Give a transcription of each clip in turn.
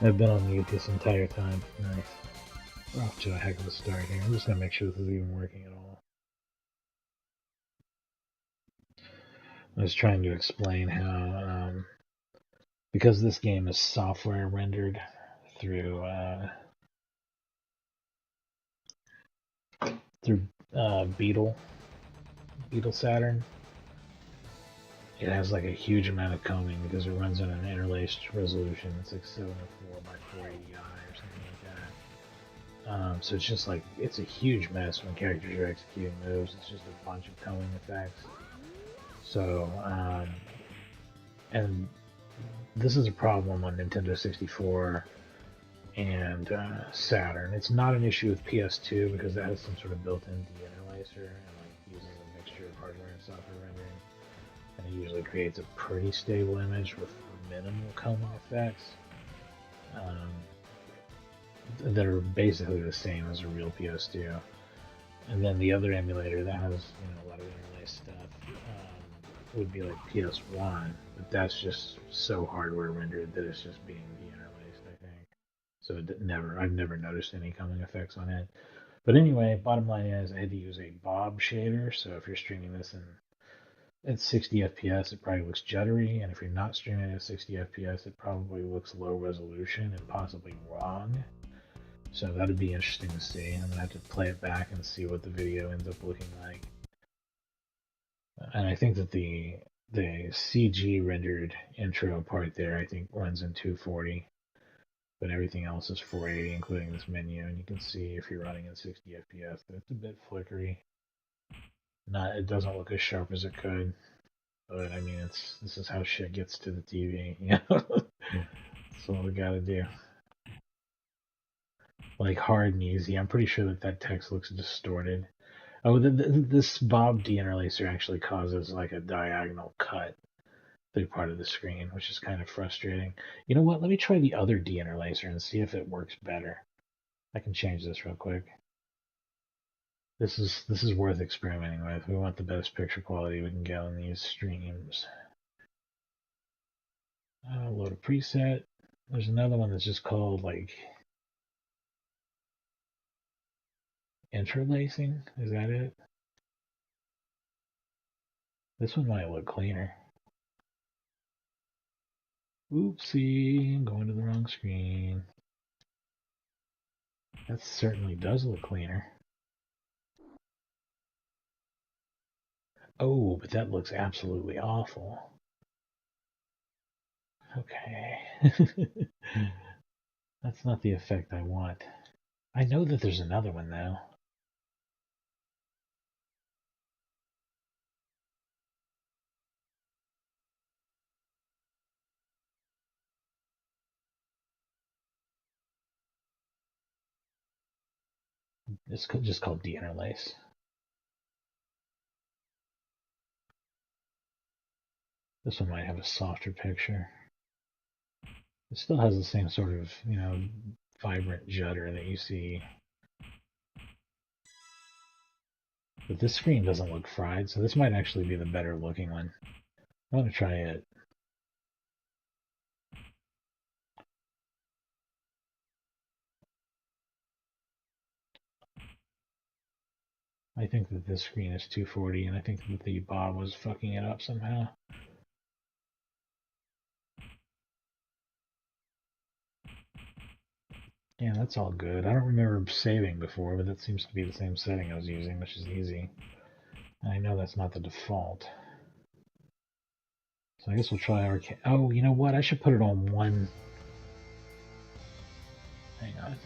I've been on mute this entire time. Nice. We're off to a heck of a start here. I'm just gonna make sure this is even working at all. I was trying to explain how, because this game is software rendered through Beetle Saturn, it has like a huge amount of combing because it runs on an interlaced resolution. It's like 704 by 480i or something like that. So it's just like, it's a huge mess when characters are executing moves. It's just a bunch of combing effects. So, and this is a problem on Nintendo 64 and Saturn. It's not an issue with PS2 because that has some sort of built-in deinterlacer and like uses a mixture of hardware and software rendering, and it usually creates a pretty stable image with minimal combing effects that are basically the same as a real PS2. And then the other emulator that has a lot of interlaced stuff would be like PS1, but that's just so hardware rendered that it's just being de-interlaced, I think. So I've never noticed any combing effects on it. But anyway, bottom line is I had to use a bob shader. So if you're streaming this at 60 FPS, it probably looks juddery, and if you're not streaming at 60 FPS, it probably looks low resolution and possibly wrong. So that'd be interesting to see. I'm gonna have to play it back and see what the video ends up looking like. And I think that the CG rendered intro part there, I think runs in 240, but everything else is 480, including this menu. And you can see if you're running at 60 FPS, that it's a bit flickery. It doesn't look as sharp as it could, but I mean, this is how shit gets to the TV. That's what we gotta do. Like hard and easy. I'm pretty sure that text looks distorted. Oh, this bob deinterlacer actually causes like a diagonal cut through part of the screen, which is kind of frustrating. You know what? Let me try the other deinterlacer and see if it works better. I can change this real quick. This is worth experimenting with. We want the best picture quality we can get on these streams. Load a preset. There's another one that's just called like interlacing. Is that it? This one might look cleaner. Oopsie, I'm going to the wrong screen. That certainly does look cleaner. Oh, but that looks absolutely awful. Okay. That's not the effect I want. I know that there's another one though. It's just called deinterlace. This one might have a softer picture. It still has the same sort of, vibrant judder that you see. But this screen doesn't look fried, so this might actually be the better looking one. I want to try it. I think that this screen is 240, and I think that the Bob was fucking it up somehow. Yeah, that's all good. I don't remember saving before, but that seems to be the same setting I was using, which is easy. And I know that's not the default. So I guess we'll try arcade. Oh, you know what? I should put it on one. Hang on.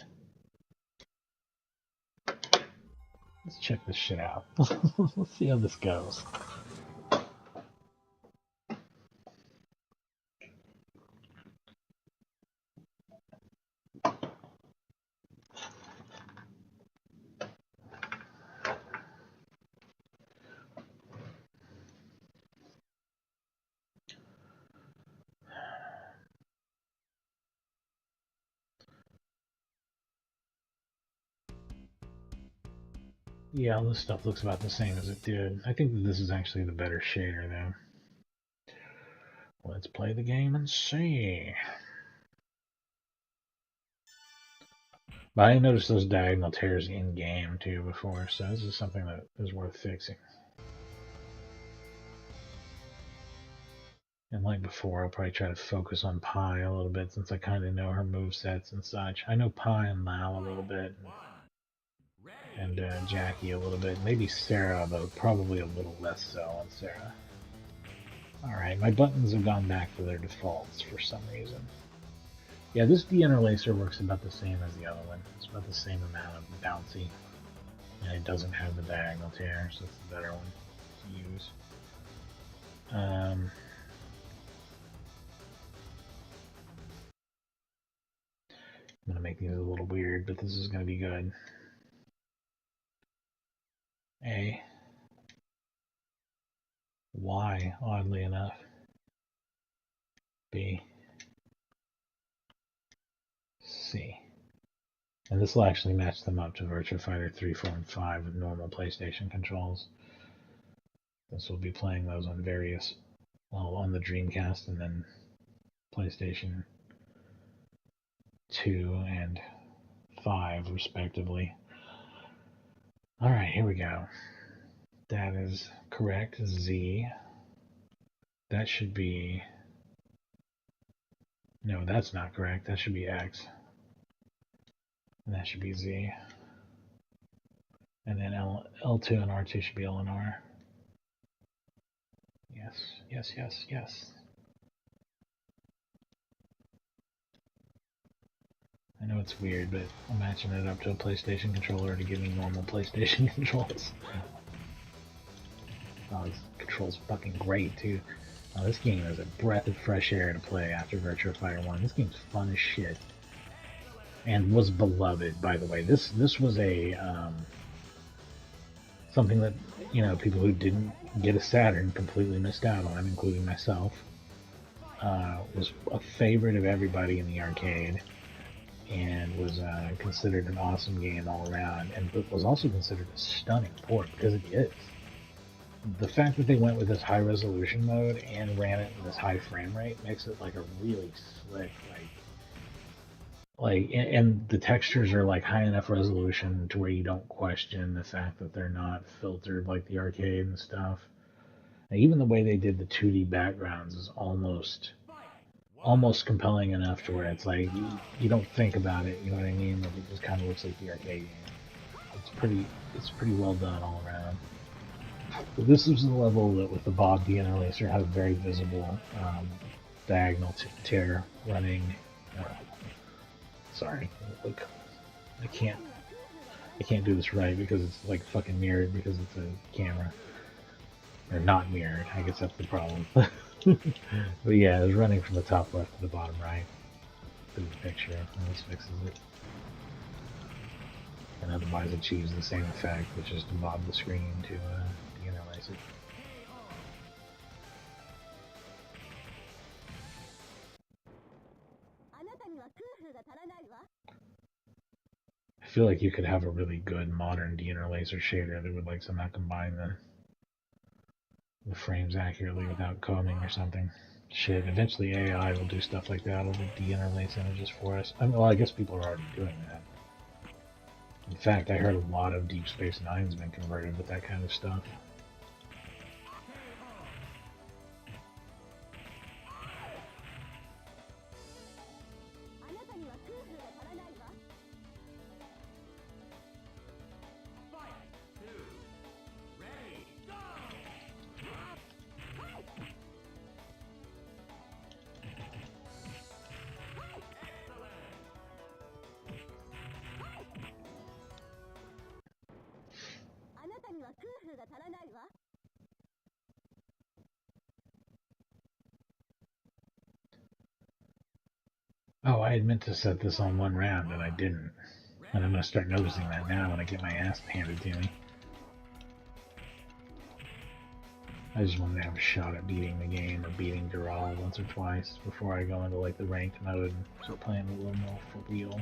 Let's check this shit out. Let's see how this goes. Yeah, all this stuff looks about the same as it did. I think that this is actually the better shader, though. Let's play the game and see. But I noticed those diagonal tears in game too before, so this is something that is worth fixing. And like before, I'll probably try to focus on Pi a little bit since I kind of know her movesets and such. I know Pi and Mal a little bit, and Jackie a little bit. Maybe Sarah, though probably a little less so on Sarah. Alright, my buttons have gone back to their defaults for some reason. Yeah, this de-interlacer works about the same as the other one. It's about the same amount of bouncy. And it doesn't have the diagonal tear, so it's the better one to use. I'm going to make these a little weird, but this is going to be good. A. Y, oddly enough. B. C. And this will actually match them up to Virtua Fighter 3, 4, and 5 with normal PlayStation controls. This will be playing those on various, well, on the Dreamcast and then PlayStation 2 and 5, respectively. Alright, here we go. That is correct, Z. That should be... No, that's not correct. That should be X. And that should be Z. And then L2 and R2 should be L and R. Yes, yes, yes, yes. I know it's weird, but I'm matching it up to a PlayStation controller to give me normal PlayStation controls. Oh, this control's fucking great, too. Oh, this game is a breath of fresh air to play after Virtua Fighter 1. This game's fun as shit. And was beloved, by the way. This was a, something that, you know, people who didn't get a Saturn completely missed out on, including myself. Was a favorite of everybody in the arcade. And was considered an awesome game all around, and was also considered a stunning port, because it is. The fact that they went with this high resolution mode and ran it in this high frame rate makes it like a really slick, and the textures are like high enough resolution to where you don't question the fact that they're not filtered like the arcade and stuff. And even the way they did the 2D backgrounds is almost compelling enough to where it's like you don't think about it, you know what I mean? Like it just kind of looks like the arcade game. It's pretty well done all around. But this is the level that with the bob-deinterlacer has very visible diagonal tear running. Sorry, look, I can't do this right because it's like fucking mirrored because it's a camera. Or not mirrored, I guess that's the problem. But yeah, it's running from the top left to the bottom right to the picture, and this fixes it. And otherwise achieves the same effect, which is to bob the screen to de-interlace it. I feel like you could have a really good modern de-interlacer shader that would like somehow combine the frames accurately without combing or something. Shit, eventually AI will do stuff like that. It'll de-interlace images for us. I mean, well, I guess people are already doing that. In fact, I heard a lot of Deep Space Nine's been converted with that kind of stuff. Oh, I had meant to set this on one round, and I didn't. And I'm going to start noticing that now when I get my ass handed to me. I just wanted to have a shot at beating the game or beating Dural once or twice before I go into like the ranked mode and start playing a little more for real.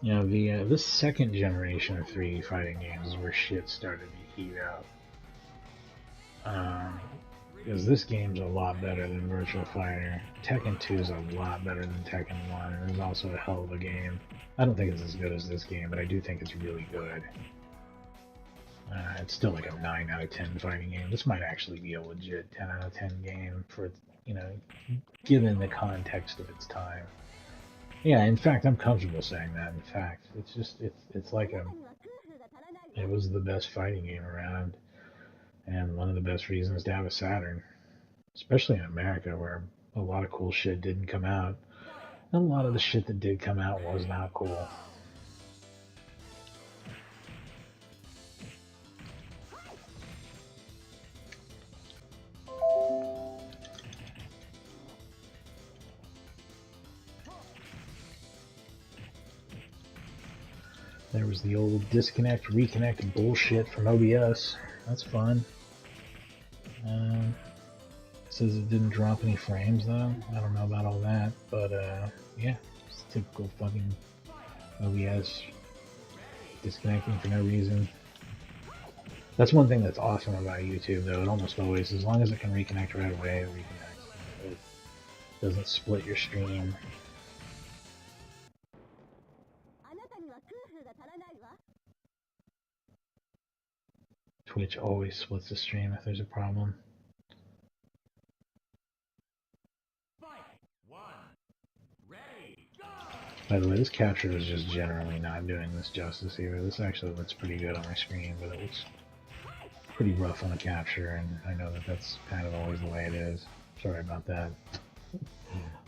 You know, the this second generation of 3D fighting games is where shit started to heat up. Because this game's a lot better than Virtua Fighter. Tekken 2 is a lot better than Tekken 1, and it's also a hell of a game. I don't think it's as good as this game, but I do think it's really good. It's still like a 9 out of 10 fighting game. This might actually be a legit 10 out of 10 game for, you know, given the context of its time. Yeah, in fact, I'm comfortable saying that. In fact, it's just, it's like it was the best fighting game around, and one of the best reasons to have a Saturn, especially in America where a lot of cool shit didn't come out. And a lot of the shit that did come out was not cool. There was the old disconnect, reconnect bullshit from OBS. That's fun. Says it didn't drop any frames though. I don't know about all that, but yeah, it's typical fucking OBS disconnecting for no reason. That's one thing that's awesome about YouTube though. It almost always, as long as it can reconnect right away, it reconnects. It doesn't split your stream. Twitch always splits the stream if there's a problem. By the way, this capture is just generally not doing this justice here. This actually looks pretty good on my screen, but it looks pretty rough on the capture, and I know that that's kind of always the way it is. Sorry about that.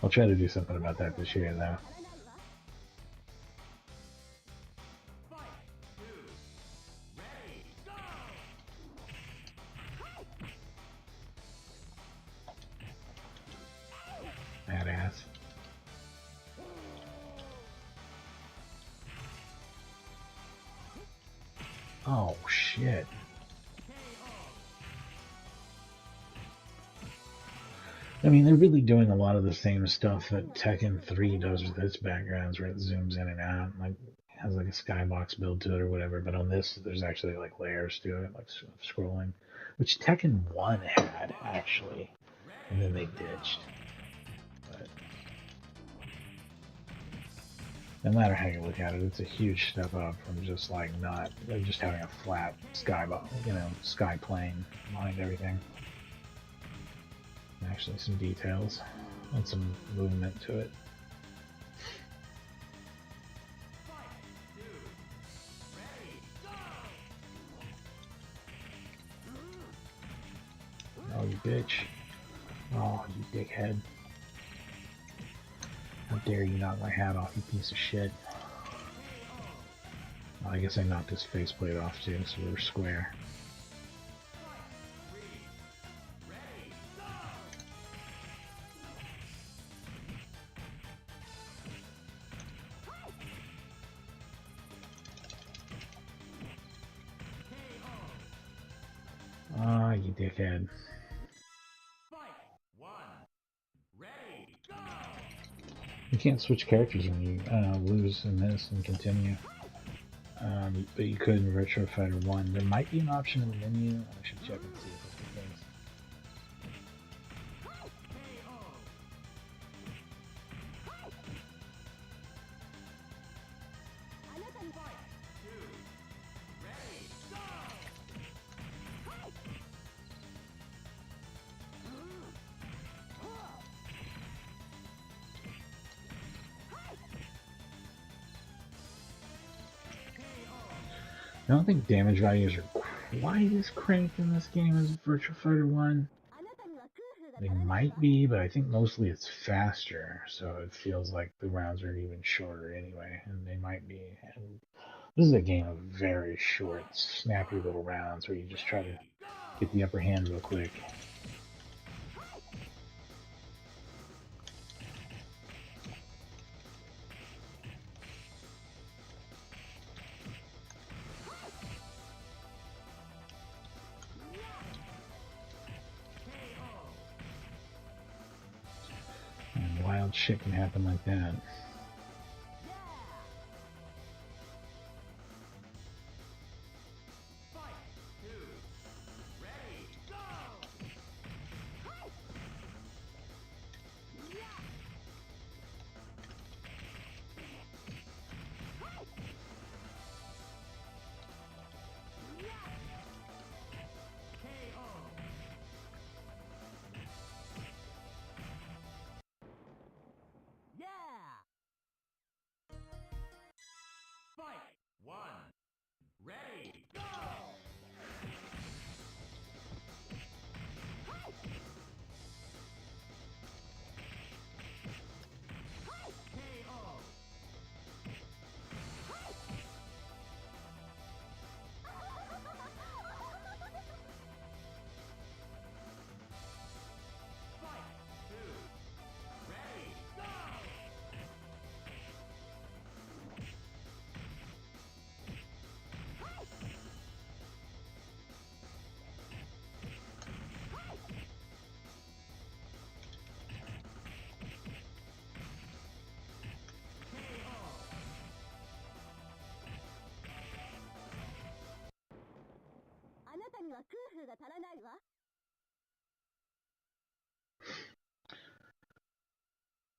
I'll try to do something about that this year, though. Badass. Oh, shit. I mean, they're really doing a lot of the same stuff that Tekken 3 does with its backgrounds, where it zooms in and out, like has like a skybox build to it or whatever. But on this, there's actually like layers to it, like scrolling, which Tekken 1 had actually, and then they ditched. But no matter how you look at it, it's a huge step up from just like not just having a flat skybox, you know, sky plane behind everything. Actually, some details and some movement to it. Oh, you bitch. Oh, you dickhead. How dare you knock my hat off, you piece of shit. Well, I guess I knocked his faceplate off too, so we're square. Ah, you dickhead. You can't switch characters when you lose in this and continue. But you could in Virtua Fighter 1. There might be an option in the menu. I should check and see if that's the case. I don't think damage values are quite as cranked in this game as Virtua Fighter 1. They might be, but I think mostly it's faster, so it feels like the rounds are even shorter anyway, and they might be. And this is a game of very short, snappy little rounds where you just try to get the upper hand real quick. Wild shit can happen like that.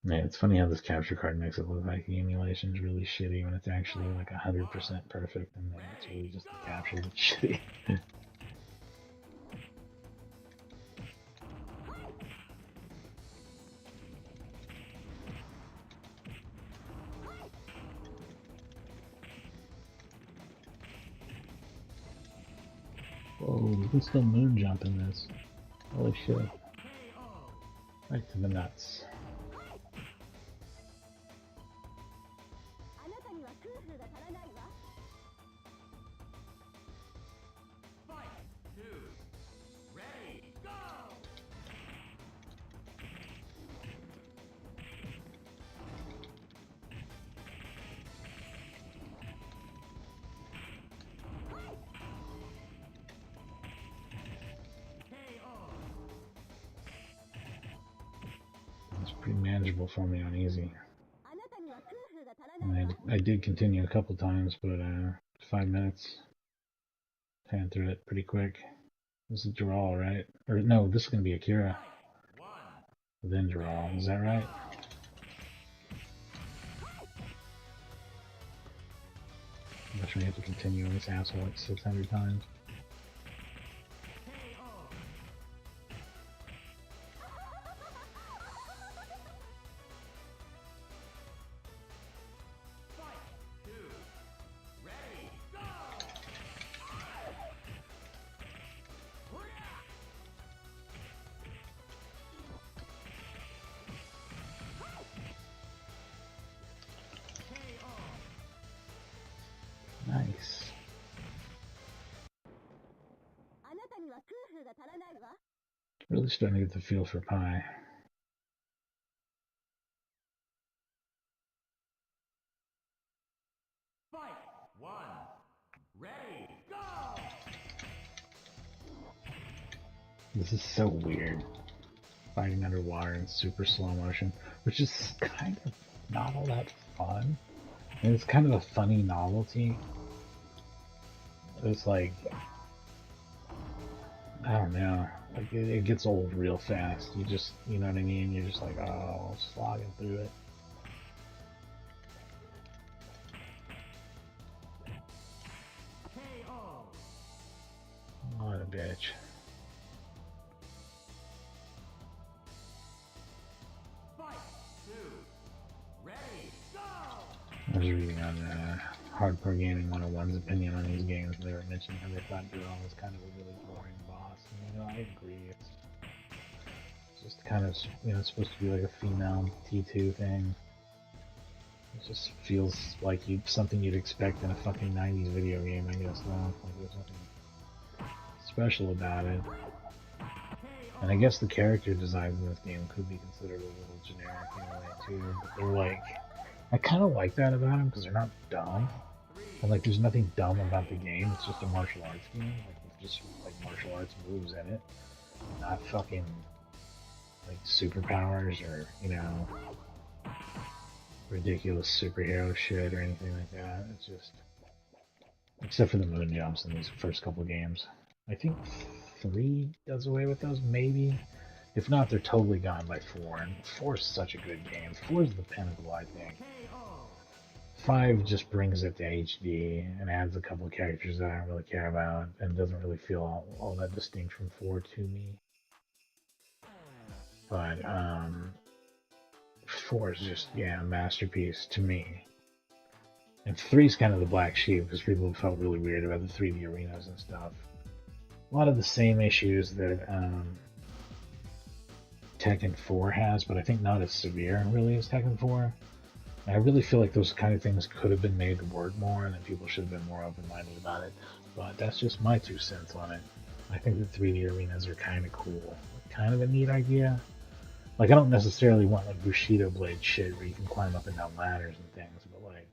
Yeah, it's funny how this capture card makes it look like the emulation's really shitty when it's actually like 100% perfect, and then it's really just the capture that's shitty. Whoa, you can still moon jump in this. Holy shit. Right to the nuts. It's pretty manageable for me on easy. And I did continue a couple times, but 5 minutes. Pan through it pretty quick. This is Dural, right? Or no, this is gonna be Akira. Then Dural, is that right? I'm not sure you have to continue on this asshole like 600 times. Nice. Really starting to get the feel for pie. This is so weird. Fighting underwater in super slow motion, which is kind of not all that fun. And it's kind of a funny novelty. It's like, I don't know, like it gets old real fast. You just, you know what I mean? You're just like, oh, slogging through it. What a bitch. I was reading on Hardcore Gaming 101's opinion on these games. They were mentioning how they thought Dural was kind of a really boring boss. And, you know, I agree. It's just kind of, you know, it's supposed to be like a female T2 thing. It just feels like something you'd expect in a fucking 90s video game, I guess, though. Like there's nothing special about it. And I guess the character designs in this game could be considered a little generic in a way, too. But they're like, I kind of like that about them because they're not dumb. And like, there's nothing dumb about the game. It's just a martial arts game, like with just like martial arts moves in it, not fucking like superpowers or, you know, ridiculous superhero shit or anything like that. It's just, except for the moon jumps in these first couple games. I think 3 does away with those, maybe. If not, they're totally gone by 4. And 4 is such a good game. 4 is the pinnacle, I think. 5 just brings it to HD and adds a couple of characters that I don't really care about and doesn't really feel all that distinct from 4 to me. But 4 is just, yeah, a masterpiece to me. And 3 is kind of the black sheep because people felt really weird about the 3D arenas and stuff. A lot of the same issues that Tekken 4 has, but I think not as severe really as Tekken 4. And I really feel like those kind of things could have been made to work more and that people should have been more open-minded about it. But that's just my 2 cents on it. I think the 3D arenas are kind of cool. Kind of a neat idea. Like, I don't necessarily want like Bushido Blade shit where you can climb up and down ladders and things, but like,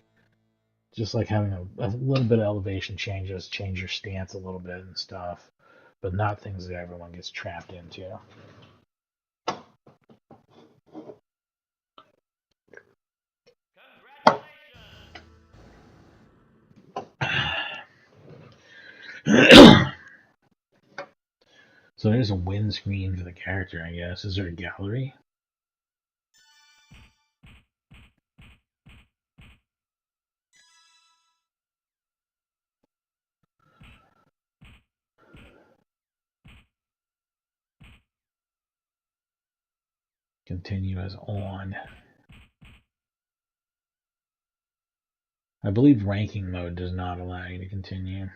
just like having a little bit of elevation changes, change your stance a little bit and stuff, but not things that everyone gets trapped into. So there's a windscreen for the character, I guess. Is there a gallery? Continue as on. I believe ranking mode does not allow you to continue.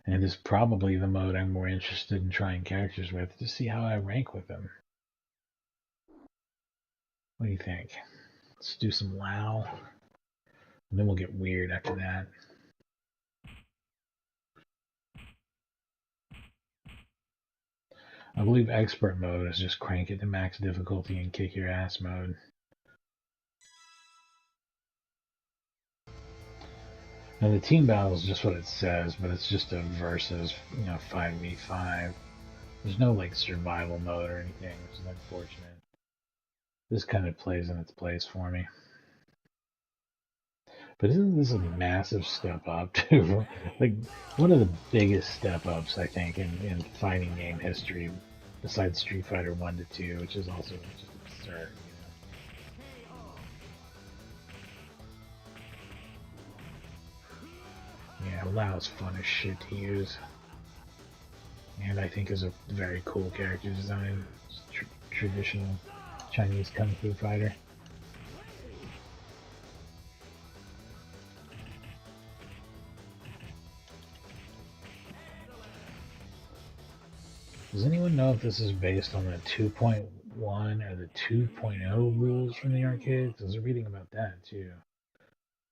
And it is probably the mode I'm more interested in trying characters with to see how I rank with them. What do you think? Let's do some WoW. And then we'll get weird after that. I believe expert mode is just crank it to max difficulty and kick your ass mode. Now the team battle is just what it says, but it's just a versus, 5v5. There's no like survival mode or anything, which is unfortunate. This kind of plays in its place for me. But isn't this a massive step up to like one of the biggest step ups I think in fighting game history, besides Street Fighter 1 to 2, which is also just absurd. Yeah, WoW is fun as shit to use, and I think is a very cool character design. Traditional Chinese kung fu fighter. Does anyone know if this is based on the 2.1 or the 2.0 rules from the arcade? Because I was reading about that too.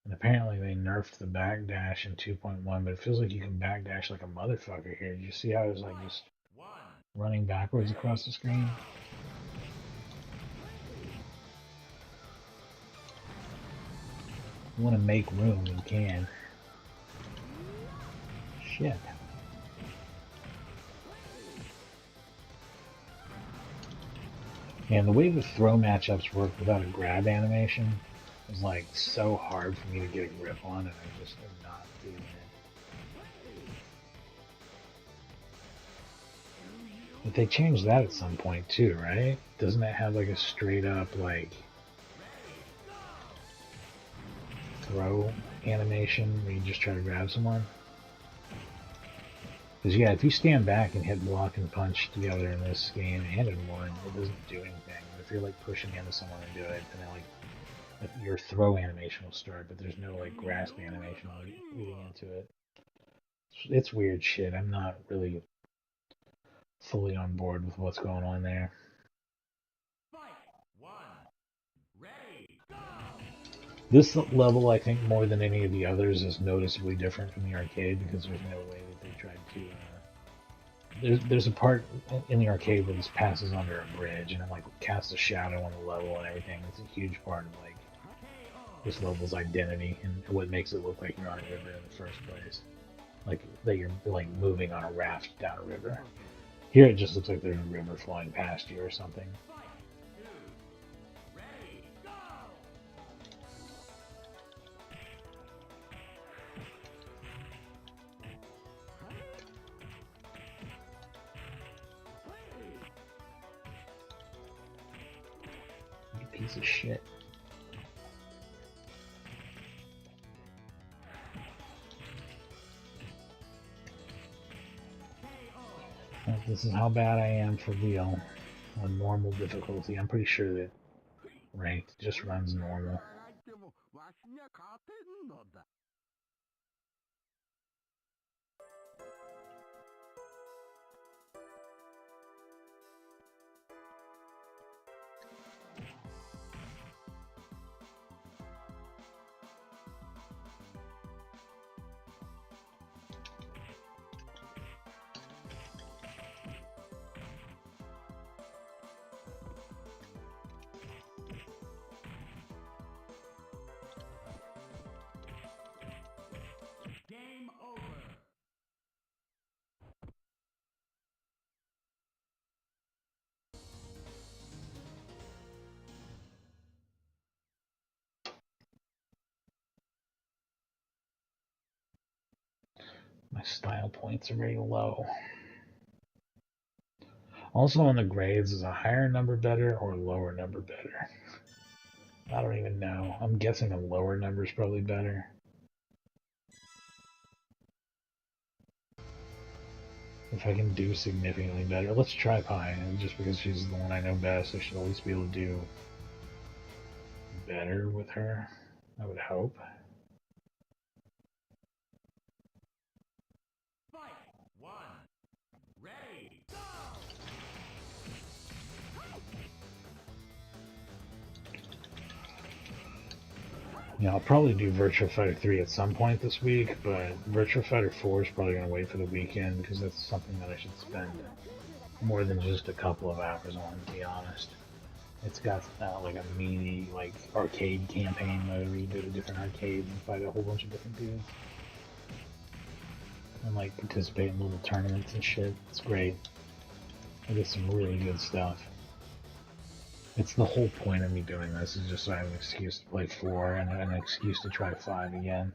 And apparently they nerfed the backdash in 2.1, but it feels like you can backdash like a motherfucker here. Did you see how it was like just running backwards across the screen? You want to make room, you can. Shit. And the way the throw matchups work without a grab animation is like so hard for me to get a grip on, and I just am not doing it. But they changed that at some point too, right? Doesn't it have like a straight up like throw animation where you just try to grab someone? Because yeah, if you stand back and hit block and punch together in this game and in one, it doesn't do anything. But if you're like pushing into someone and do it, then like your throw animation will start, but there's no like grasp animation leading into it. It's weird shit. I'm not really fully on board with what's going on there. This level, I think, more than any of the others, is noticeably different from the arcade because there's no way that they tried to. There's a part in the arcade where this passes under a bridge and it like casts a shadow on the level and everything. It's a huge part of like this level's identity and what makes it look like you're on a river in the first place, like that you're like moving on a raft down a river. Here it just looks like there's a river flowing past you or something. You piece of shit. This is how bad I am for real on normal difficulty. I'm pretty sure that ranked just runs normal. My style points are very low. Also on the grades, is a higher number better or a lower number better? I don't even know. I'm guessing a lower number is probably better. If I can do significantly better, let's try Pi. Just because she's the one I know best, I should at least be able to do better with her. I would hope. Yeah, I'll probably do Virtua Fighter 3 at some point this week, but Virtua Fighter 4 is probably going to wait for the weekend because that's something that I should spend more than just a couple of hours on, to be honest. It's got like a meaty like arcade campaign mode where you go to different arcades and fight a whole bunch of different people. And like participate in little tournaments and shit. It's great. I get some really good stuff. It's the whole point of me doing this is just so I have an excuse to play 4 and an excuse to try 5 again.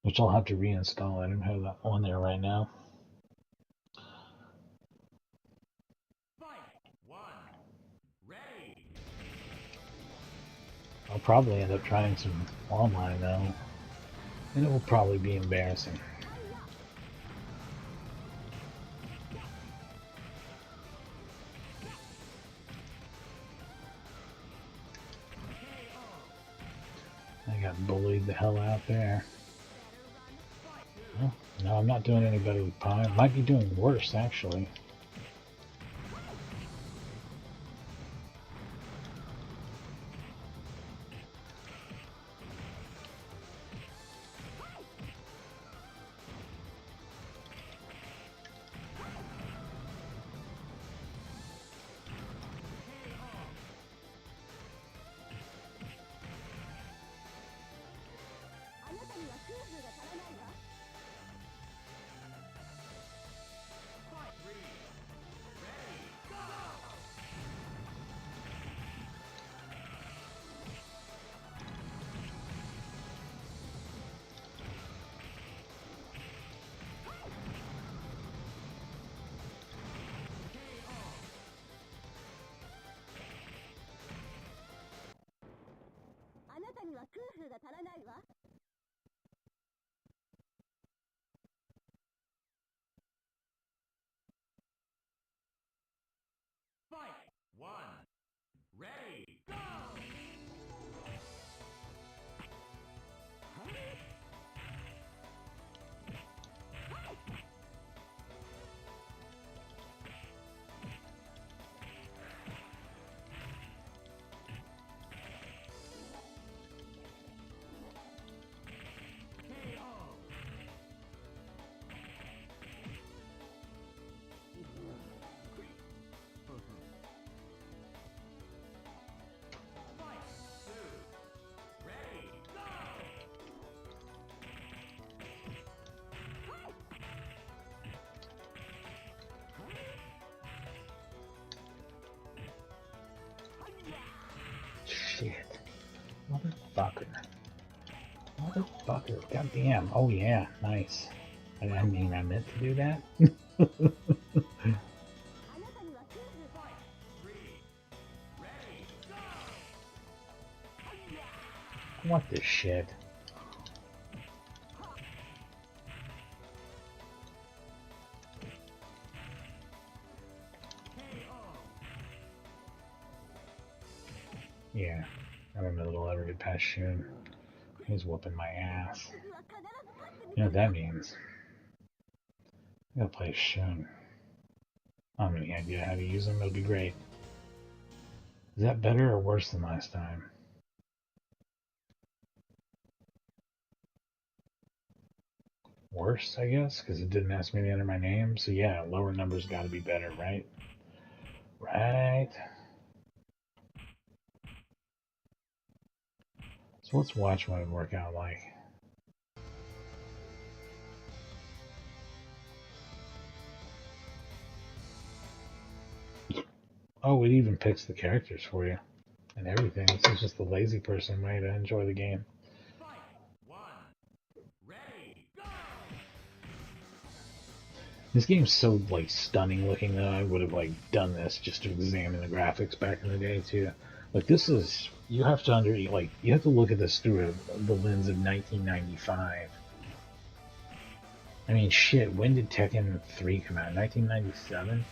Which I'll have to reinstall. I don't have that on there right now. I'll probably end up trying some online though. And it will probably be embarrassing. I got bullied the hell out there. Oh, no, I'm not doing any better with Pi. Might be doing worse, actually. Shit. Motherfucker. Motherfucker. Goddamn. Oh yeah. Nice. I mean, I meant to do that. What the shit? Yeah. I don't know if it'll ever get past Shun. He's whooping my ass. You know what that means? I gotta play Shun. I don't have any idea how to use him. It'll be great. Is that better or worse than last time? Worse, I guess, because it didn't ask me to enter my name. So yeah, lower numbers gotta be better, right? Right. So let's watch what it work out like. Oh, it even picks the characters for you and everything. This is just the lazy person way to enjoy the game. This game's so like stunning looking though. I would have like done this just to examine the graphics back in the day too. Like this is you have to you have to look at this through the lens of 1995. I mean, shit. When did Tekken 3 come out? 1997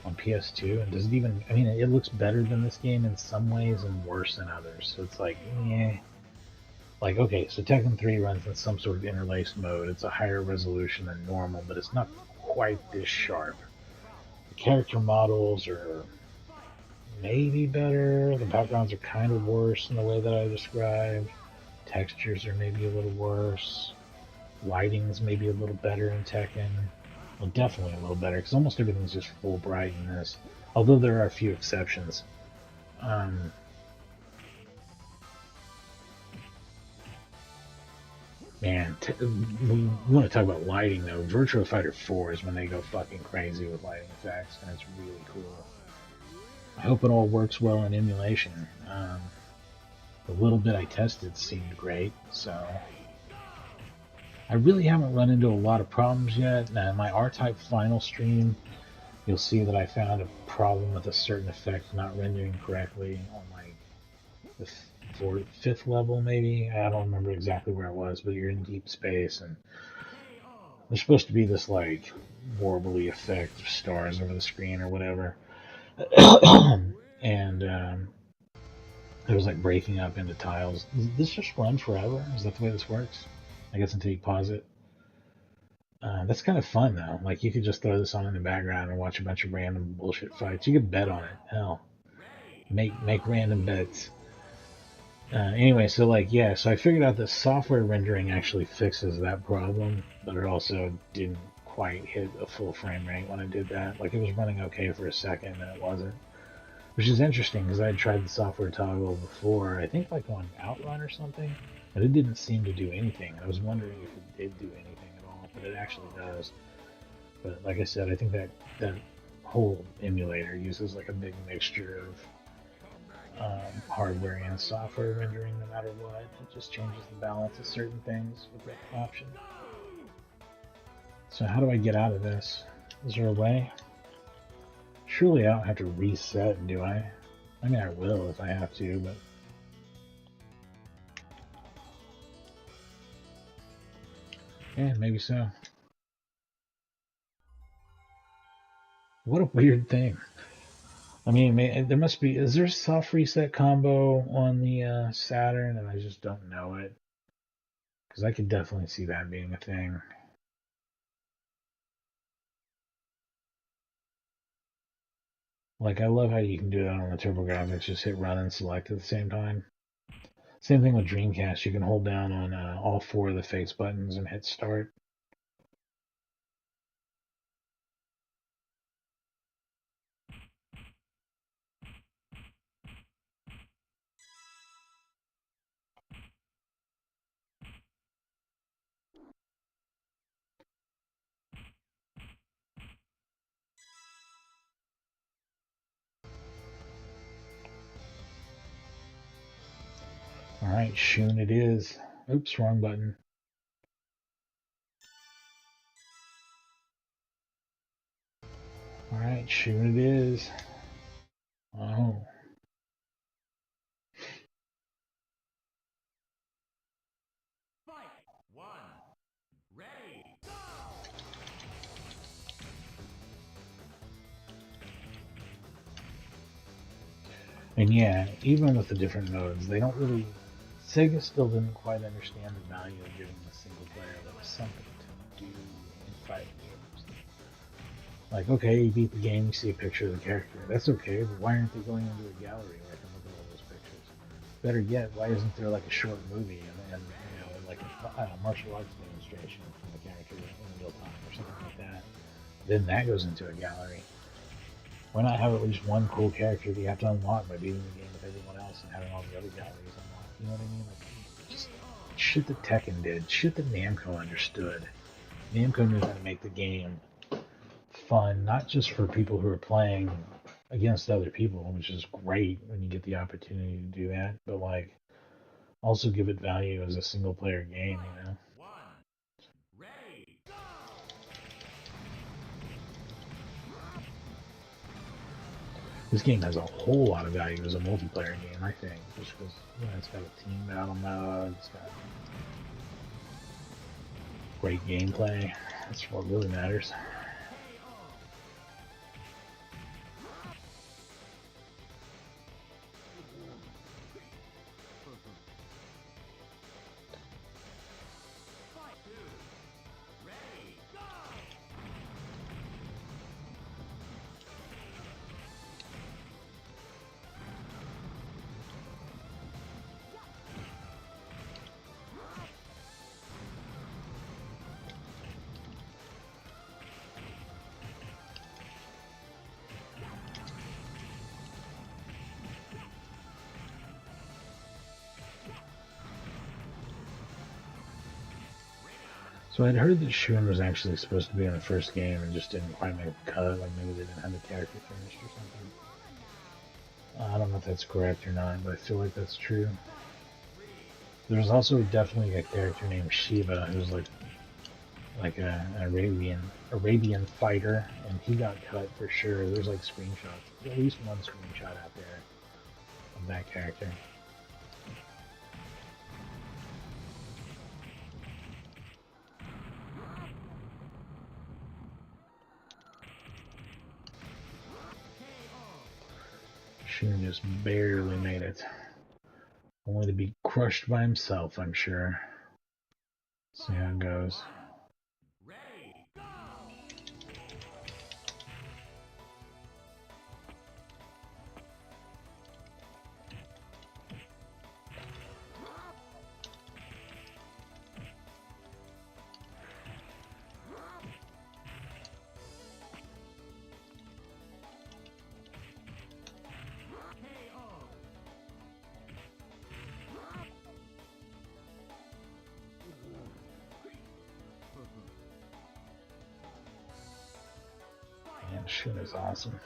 on PS2, and does it even? I mean, it looks better than this game in some ways and worse than others. So it's like, yeah. Like, okay, so Tekken 3 runs in some sort of interlaced mode. It's a higher resolution than normal, but it's not quite this sharp. The character models are maybe better. The backgrounds are kind of worse in the way that I described. Textures are maybe a little worse. Lighting's maybe a little better in Tekken. Well, definitely a little better, because almost everything's just full bright in this. Although there are a few exceptions. Um, Man, we want to talk about lighting though. Virtua Fighter 4 is when they go fucking crazy with lighting effects, and it's really cool. I hope it all works well in emulation. The little bit I tested seemed great, so I really haven't run into a lot of problems yet. Now, in my R-Type final stream, you'll see that I found a problem with a certain effect not rendering correctly on like the fifth level, maybe. I don't remember exactly where it was, but you're in deep space, and there's supposed to be this like warbly effect of stars over the screen or whatever, and it was like breaking up into tiles. Does this just run forever? Is that the way this works? I guess until you pause it. That's kind of fun though. Like you could just throw this on in the background and watch a bunch of random bullshit fights. You could bet on it. Hell, make random bets. Anyway, so like yeah, so I figured out that software rendering actually fixes that problem, but it also didn't quite hit a full frame rate when I did that. Like it was running okay for a second, and it wasn't, which is interesting because I had tried the software toggle before. I think like on Outrun or something, but it didn't seem to do anything. I was wondering if it did do anything at all, but it actually does. But like I said, I think that whole emulator uses like a big mixture of hardware and software rendering no matter what. It just changes the balance of certain things with that option. So how do I get out of this? Is there a way? Surely I don't have to reset, do I? I mean, I will if I have to, but... yeah, maybe so. What a weird thing. I mean, there must be... is there a soft reset combo on the Saturn and I just don't know it? Because I could definitely see that being a thing. Like, I love how you can do that on the TurboGrafx, just hit run and select at the same time. Same thing with Dreamcast, you can hold down on all four of the face buttons and hit start. Alright, Shun it is. Oops, wrong button. Alright, Shun it is. Oh. And yeah, even with the different modes, they don't really. Sega still didn't quite understand the value of giving the single player like something to do in fighting games. Like, okay, you beat the game, you see a picture of the character. That's okay, but why aren't they going into a gallery where I can look at all those pictures? Better yet, why isn't there like a short movie and you know, like a martial arts demonstration from the character in real time or something like that? Then that goes into a gallery. Why not have at least one cool character that you have to unlock by beating the game with everyone else and having all the other galleries unlocked? You know what I mean? Like, just shit that Tekken did, shit that Namco understood. Namco knew how to make the game fun, not just for people who are playing against other people, which is great when you get the opportunity to do that, but like also give it value as a single player game, you know? This game has a whole lot of value as a multiplayer game, I think, just because it's got a team battle mode, it's got great gameplay. That's what really matters. So I'd heard that Shun was actually supposed to be in the first game and just didn't quite make the cut, like maybe they didn't have the character finished or something. I don't know if that's correct or not, but I feel like that's true. There's also definitely a character named Shiva who's like an Arabian fighter, and he got cut for sure. There's like screenshots, at least one screenshot out there of that character. Shun just barely made it. Only to be crushed by himself, I'm sure. See how it goes. Man, Shun is awesome.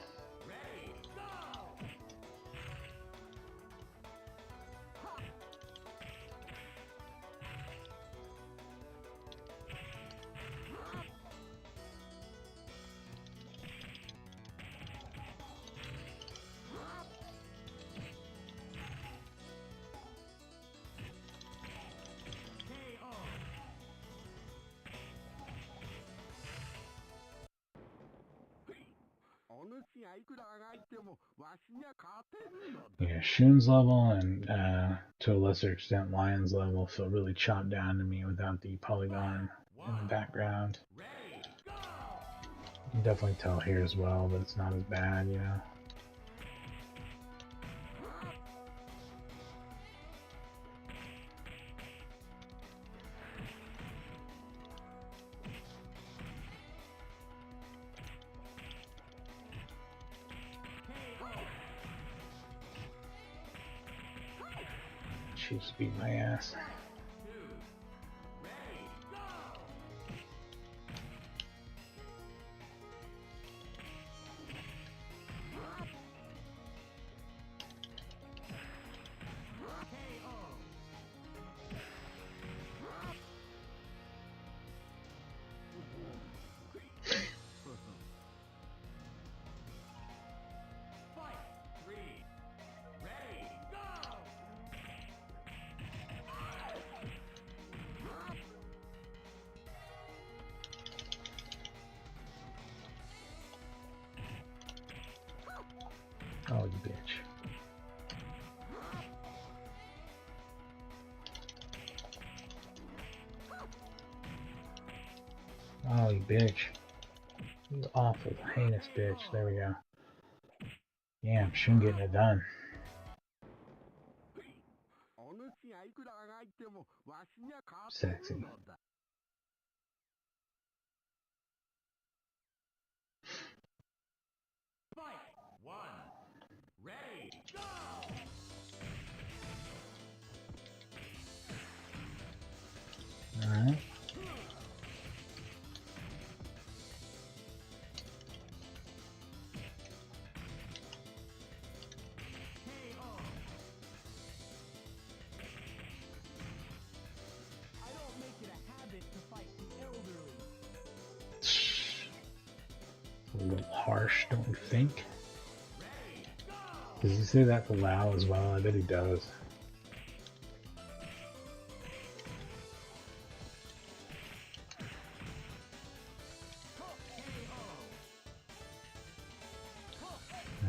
Yeah, Shun's level and to a lesser extent Lion's level feel really chopped down to me without the polygon in the background. You can definitely tell here as well, but it's not as bad, you know. Chiefs beat my ass. Oh, you bitch. Oh, you bitch. You awful, heinous bitch. There we go. Yeah, Shun getting it done. Sexy. Alright. A little harsh, don't you think? Does he say that to Lau as well? I bet he does.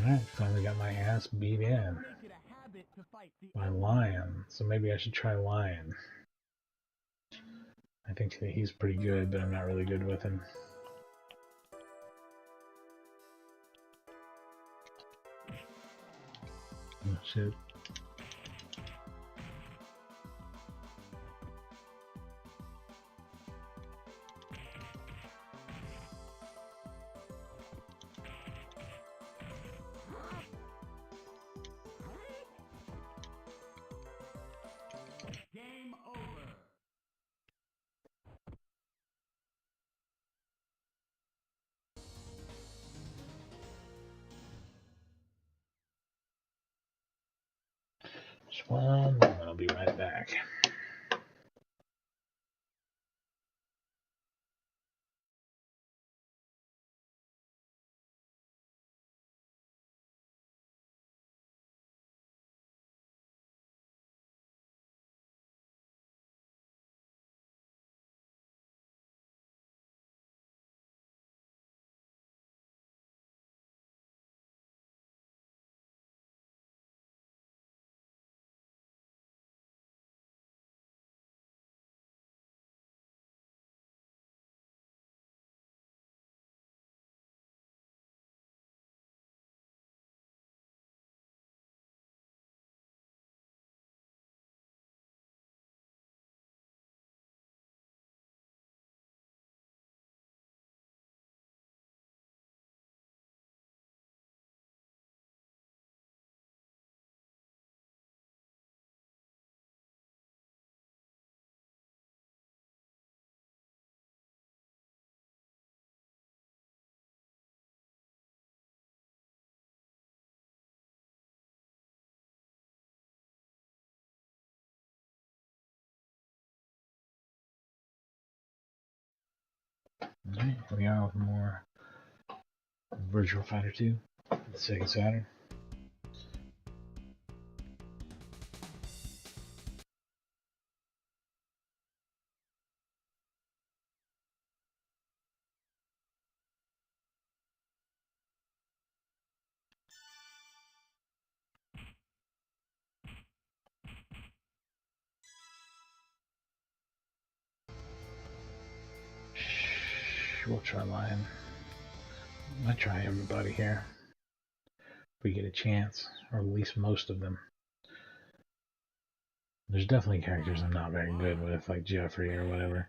Alright, finally got my ass beat in by Lion, so maybe I should try Lion. I think he's pretty good, but I'm not really good with him. Oh shit. Game over. Just one moment, I'll be right back. Alright, here we are with more Virtua Fighter 2, the Sega Saturn. We'll try Lion. I might try everybody here. If we get a chance, or at least most of them. There's definitely characters I'm not very good with, like Jeffrey or whatever.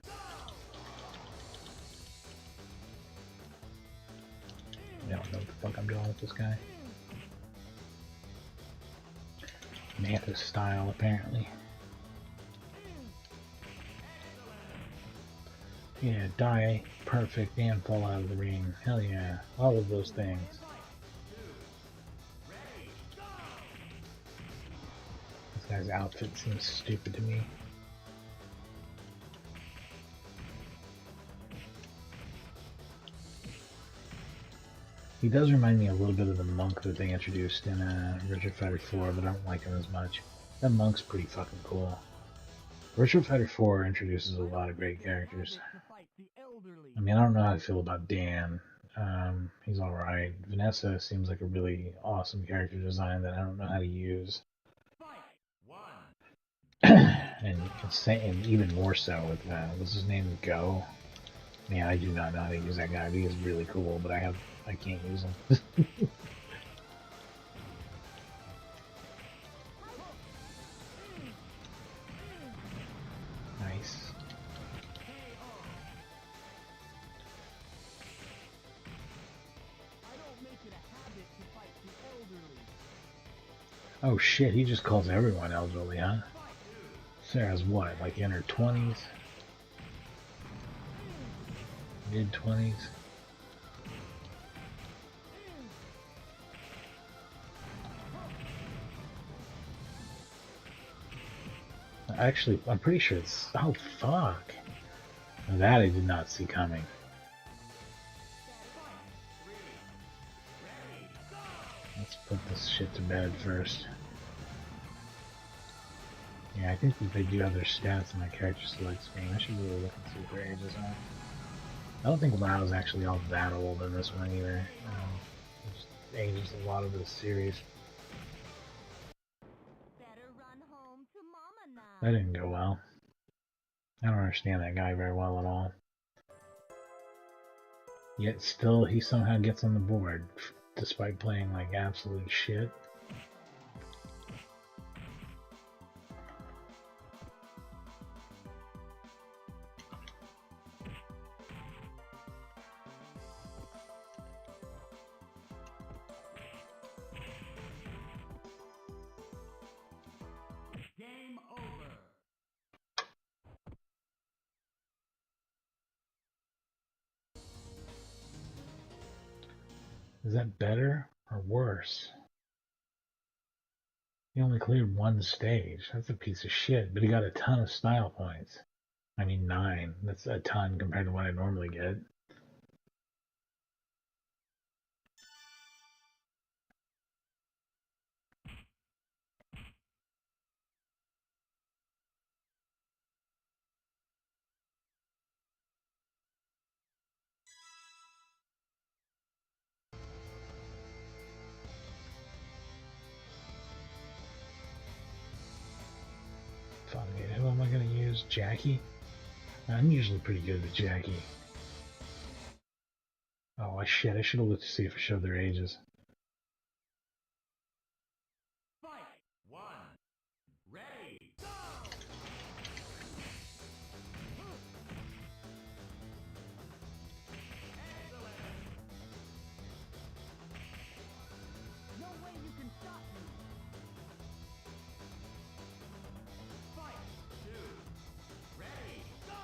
I don't know what the fuck I'm doing with this guy. Mantis style, apparently. Yeah, die perfect and fall out of the ring. Hell yeah, all of those things. This guy's outfit seems stupid to me. He does remind me a little bit of the monk that they introduced in Virtua Fighter 4, but I don't like him as much. That monk's pretty fucking cool. Virtua Fighter 4 introduces a lot of great characters. I mean, I don't know how I feel about Dan. He's alright. Vanessa seems like a really awesome character design that I don't know how to use. and even more so with, what's his name, Go? Man, I do not know how to use that guy. He is really cool, but I can't use him. Nice. Oh shit, he just calls everyone elderly, huh? Sarah's what, like in her 20s? Mid-20s? Actually, I'm pretty sure it's... Oh, fuck. That I did not see coming. That's put this shit to bed first. Yeah, I think that they do other stats in my character select screen. I should really look and see what their ages are. I don't think WoW is actually all that old in this one either. It just ages a lot of the series. Better run home to Mama now. That didn't go well. I don't understand that guy very well at all. Yet still, he somehow gets on the board, despite playing like absolute shit. Game over. Is that better or worse? He only cleared one stage. That's a piece of shit, but he got a ton of style points. I mean, 9. That's a ton compared to what I normally get. Fuck it, who am I gonna use? Jackie? I'm usually pretty good with Jackie. Oh, shit, I should have looked to see if it showed their ages. Fight. 1. Ready. Go. Excellent. No way you can stop me. Fight. 2. Ready. Go.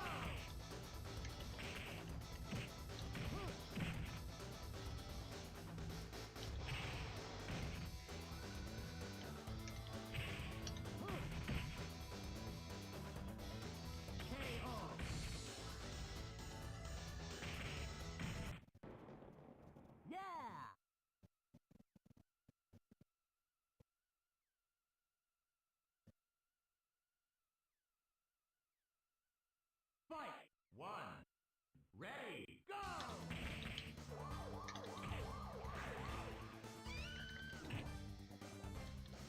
Yeah. Fight. 1. Ready. Go.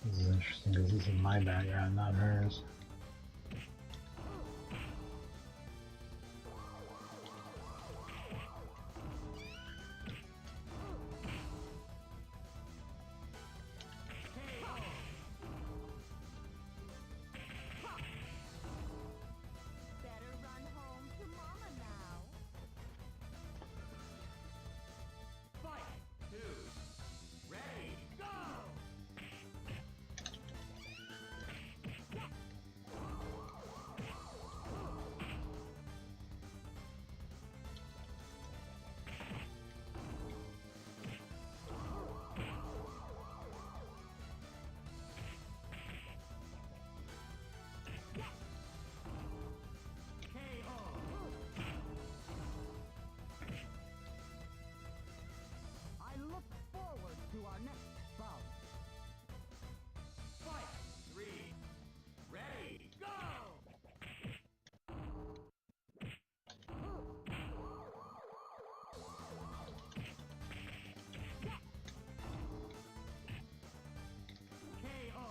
This is interesting because this is my background, not hers. Better run home to Mama now. Fight. 2. Ready. Go. I look forward to our next bout. Fight. 3. Ready. Go. KO.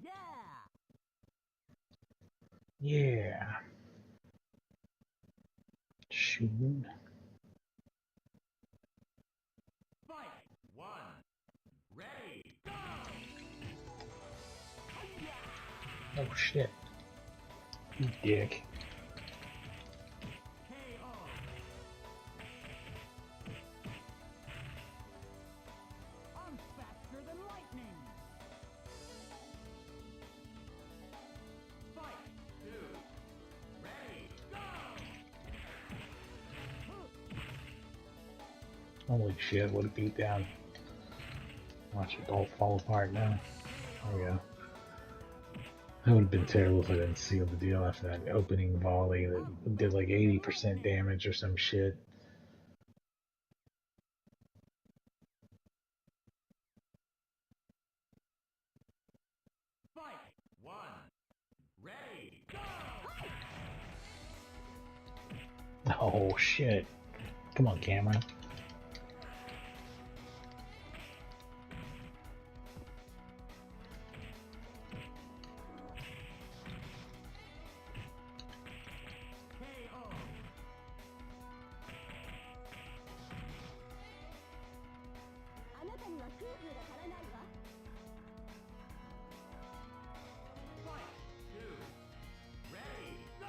Yeah. Yeah. Shoot. Fight. 1. Ready. Go. Oh shit. You dick. KO. I'm faster than lightning. Fight. 2. Ready. Go. Holy shit, what a beatdown. Watch it all fall apart now. There we go. That would have been terrible if I didn't seal the deal after that opening volley that did like 80% damage or some shit. Oh shit. Come on, camera. KO. あなたには空風が足らないわ。 Fight. 2. Ready. Go.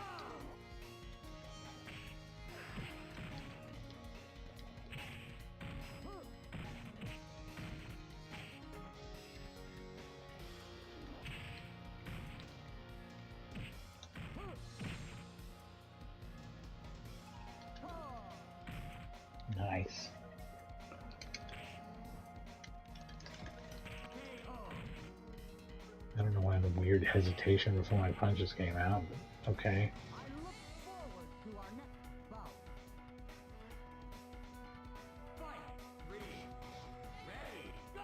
Nice. I don't know why the weird hesitation before my punches came out, but okay. I look forward to our next bout. Fight. 3. Ready. Go.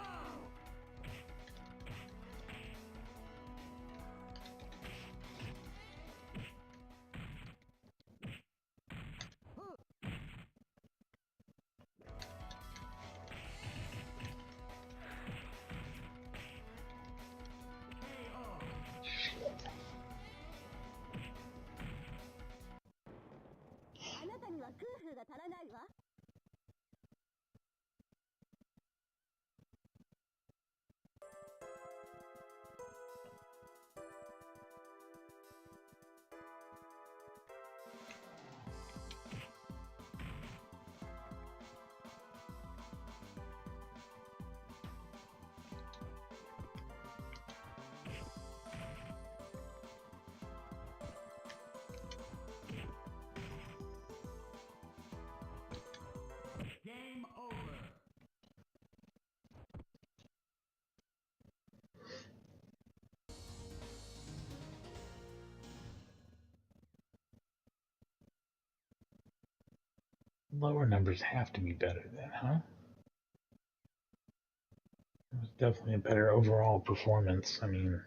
KO. あなたには空風が足らないわ。 Game over. Lower numbers have to be better then, huh? It was definitely a better overall performance. I mean,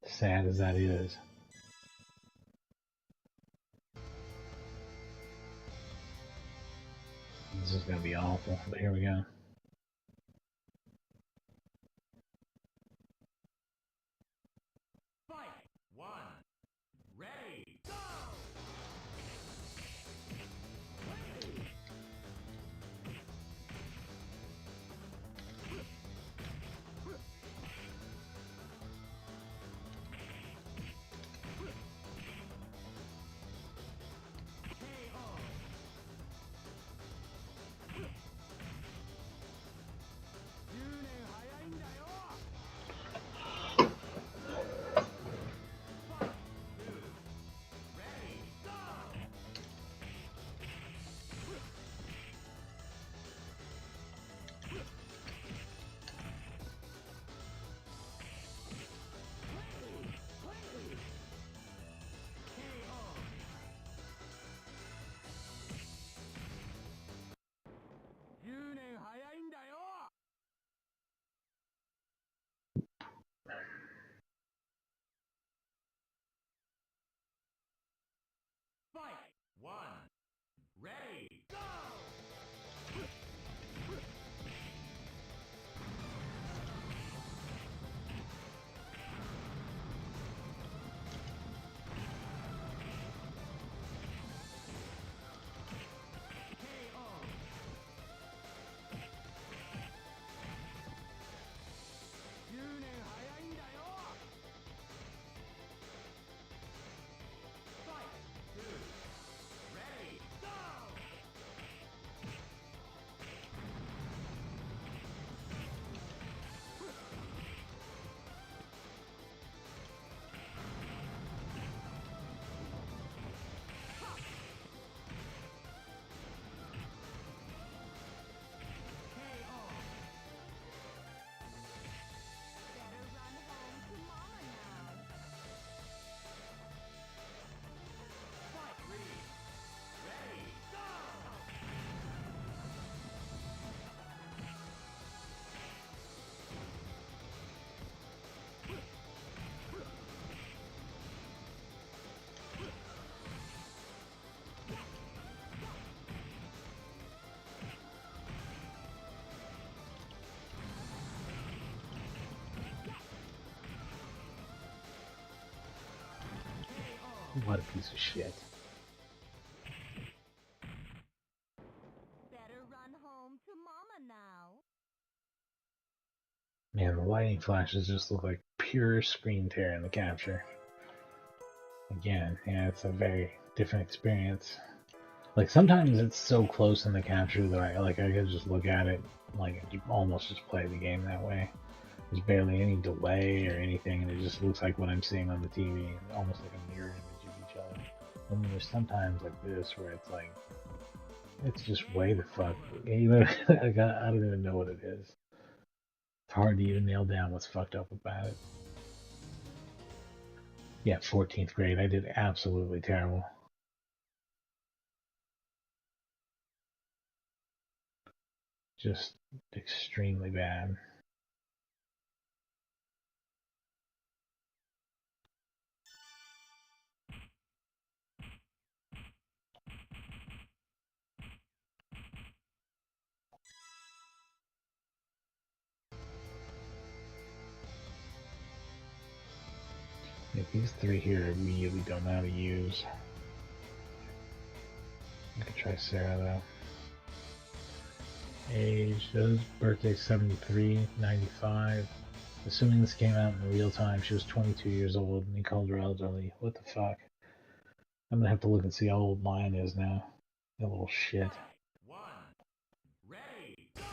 sad as that is. This is gonna be awful, but here we go. Fight. 1. Ready. Go. KO. What a piece of shit. Better run home to Mama now. Man, the lightning flashes just look like pure screen tear in the capture. Again, yeah, it's a very different experience. Like, sometimes it's so close in the capture that I could just look at it, like, you almost just play the game that way. There's barely any delay or anything, and it just looks like what I'm seeing on the TV, almost like a mirror image of each other. And then there's sometimes like this where it's like, it's just way the fuck, you know, I don't even know what it is. It's hard to even nail down what's fucked up about it. Yeah, 14th grade, I did absolutely terrible. Just extremely bad. Yeah, these three here I really don't know how to use. I could try Sarah though. Age, birthday 73, 95. Assuming this came out in real time, she was 22 years old and he called her elderly. What the fuck? I'm gonna have to look and see how old mine is now. That little shit. One. Ready. Go.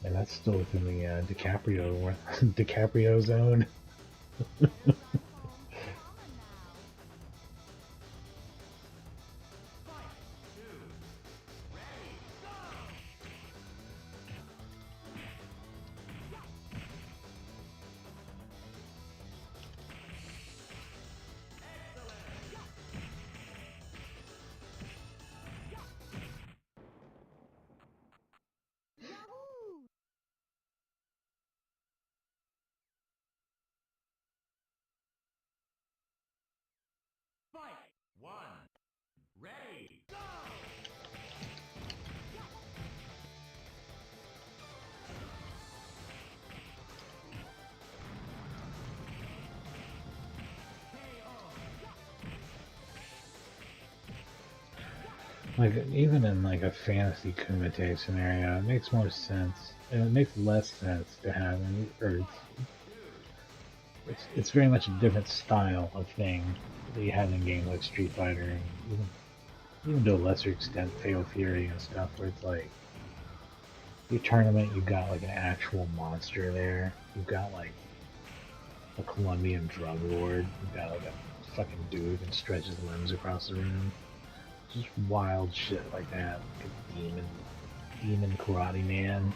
And that's still within the DiCaprio zone. Home to Mama now. Fight. Two. Ready. Go. Yahoo! Fight. One. Ready. Go. Like, even in like a fantasy Kumite scenario, it makes more sense. And it makes less sense to have it's very much a different style of thing that you have in games like Street Fighter and even to a lesser extent Fatal Fury and stuff, where it's like your tournament, you've got like an actual monster there. You've got like a Colombian drug lord. You've got like a fucking dude who can stretch his limbs across the room. Just wild shit like that. Like a demon karate man.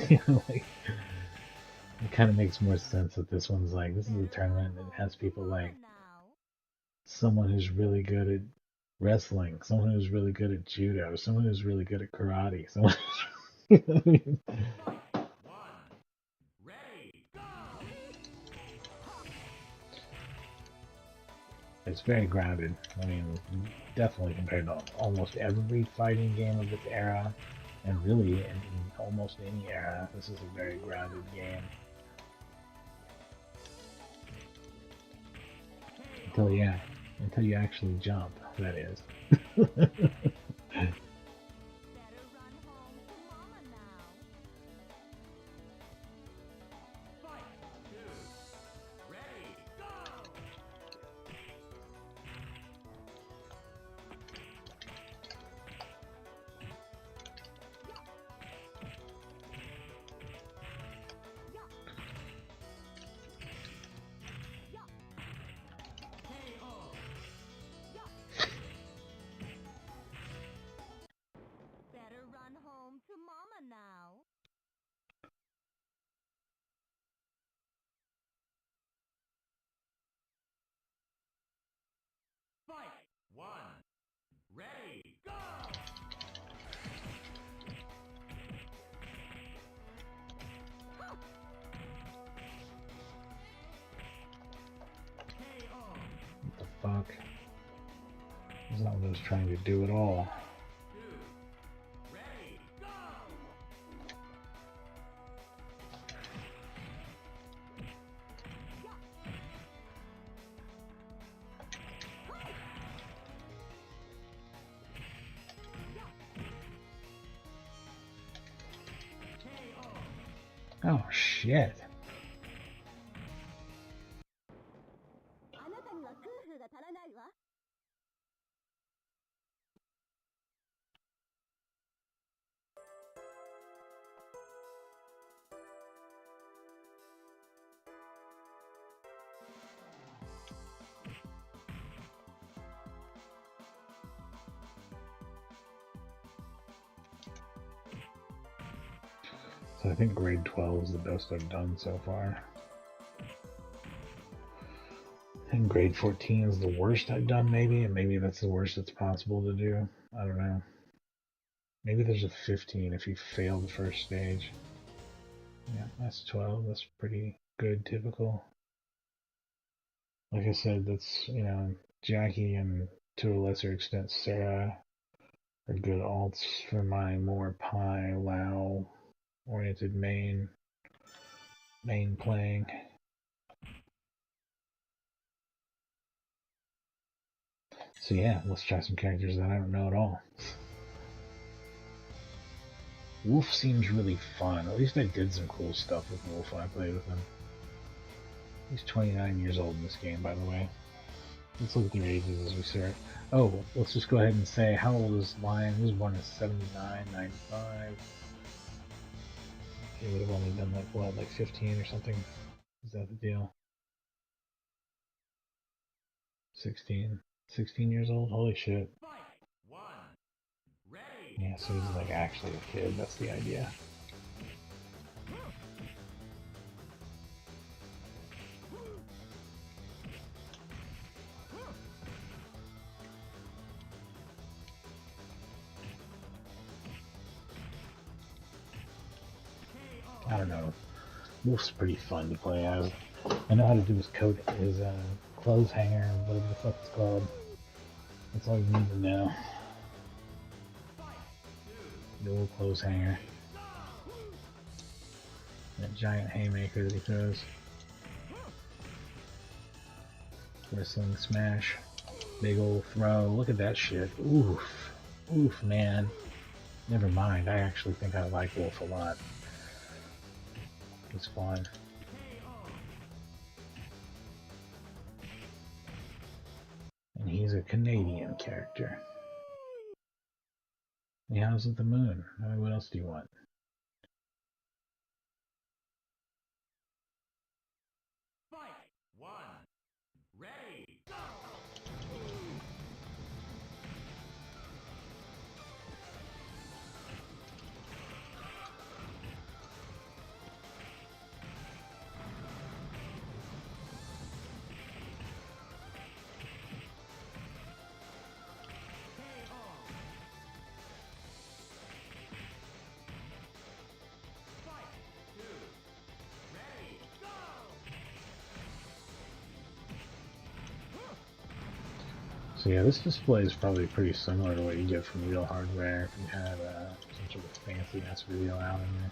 You know, like, it kind of makes more sense that this one's like, this is a tournament that has people like someone who's really good at wrestling, someone who's really good at judo, someone who's really good at karate, someone. You know what I mean? Fight. One. Ready. Go. It's very grounded. I mean, definitely compared to almost every fighting game of its era, and really in almost any era, this is a very grounded game. Until you actually jump, that is. Better run home to Mama now. Fight. Two. Ready. Go. KO. not what I was trying to do at all. Ready, go! Oh shit. あなたには空風が足らないわ。So I think grade 12 is the best I've done so far. I think grade 14 is the worst I've done, maybe, and maybe that's the worst it's possible to do. I don't know. Maybe there's a 15 if you fail the first stage. Yeah, that's 12. That's pretty good, typical. Like I said, that's, you know, Jackie and to a lesser extent Sarah are good alts for my more Pi, Lao oriented main playing. So yeah, let's try some characters that I don't know at all. Wolf seems really fun. At least I did some cool stuff with Wolf when I played with him. He's 29 years old in this game, by the way. Let's look at their ages as we start. Oh, let's just go ahead and say, how old is Lion? He was born in 79, 95. He would have only been like, what, like 15 or something? Is that the deal? 16. 16 years old? Holy shit. Yeah, so he's like actually a kid, that's the idea. I don't know. Wolf's pretty fun to play as. I know how to do his coat, his clothes hanger, whatever the fuck it's called. That's all you need to know. The old clothes hanger. That giant haymaker that he throws. Wrestling smash. Big old throw. Look at that shit. Oof. Oof, man. Never mind. I actually think I like Wolf a lot. It's fun. And he's a Canadian character. He how's at the moon. I mean, what else do you want? Fight! One. Ready, go! So yeah, this display is probably pretty similar to what you get from real hardware if you had some sort of fancy ass video out in your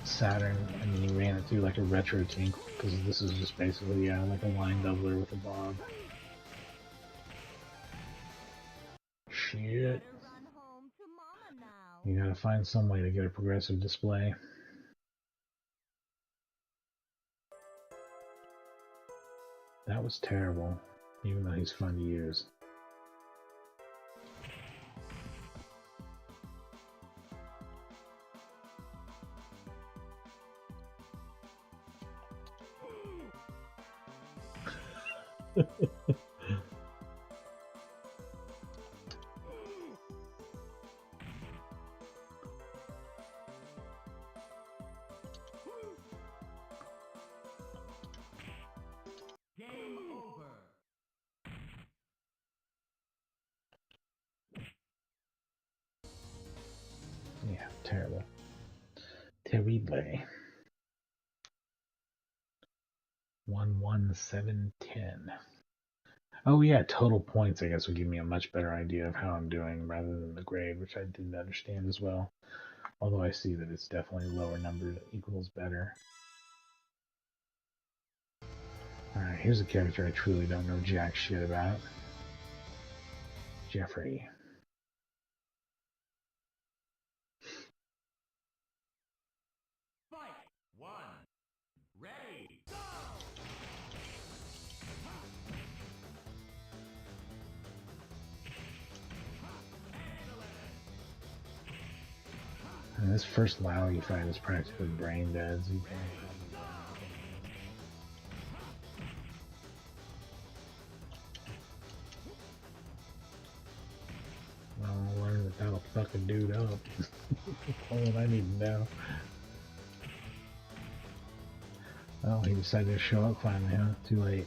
Saturn, and then you ran it through like a retro tank, because this is just basically like a line doubler with a bob. Shit. You gotta find some way to get a progressive display. That was terrible, even though he's fun to use. Game over. Yeah, terrible. Terrible. 11710. Oh yeah, total points I guess would give me a much better idea of how I'm doing rather than the grade, which I didn't understand as well. Although I see that it's definitely lower number equals better. Alright, here's a character I truly don't know jack shit about. Jeffrey. Fight! One. Ready! Go! And this first Lowy fight is practically brain dead. So I'll learn that that'll fuck a dude up. All what I need to know. Oh, he decided to show up finally, huh? Too late.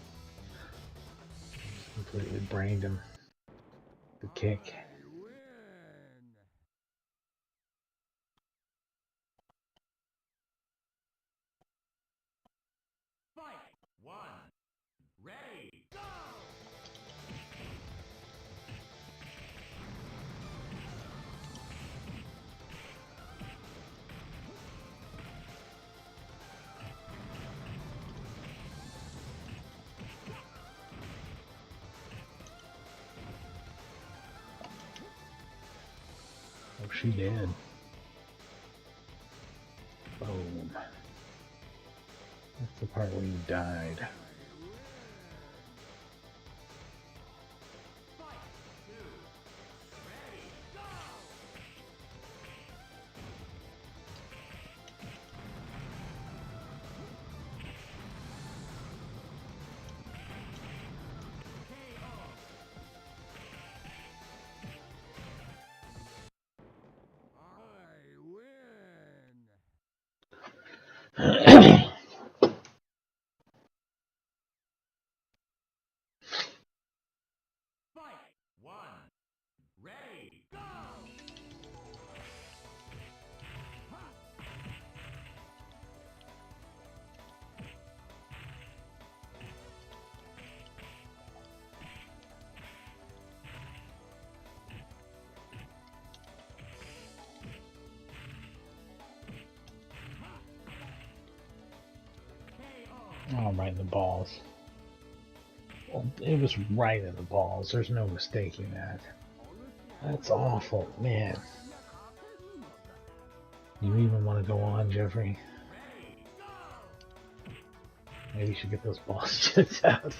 Just completely brained him. The kick. Fight! One. Ready! Go! Oh, she did. Boom. That's the part where you died. Fight! One. Ready! Go! Oh, right in the balls. Well, it was right in the balls. There's no mistaking that. That's awful, man. You even want to go on, Jeffrey? Maybe you should get those balls checked out.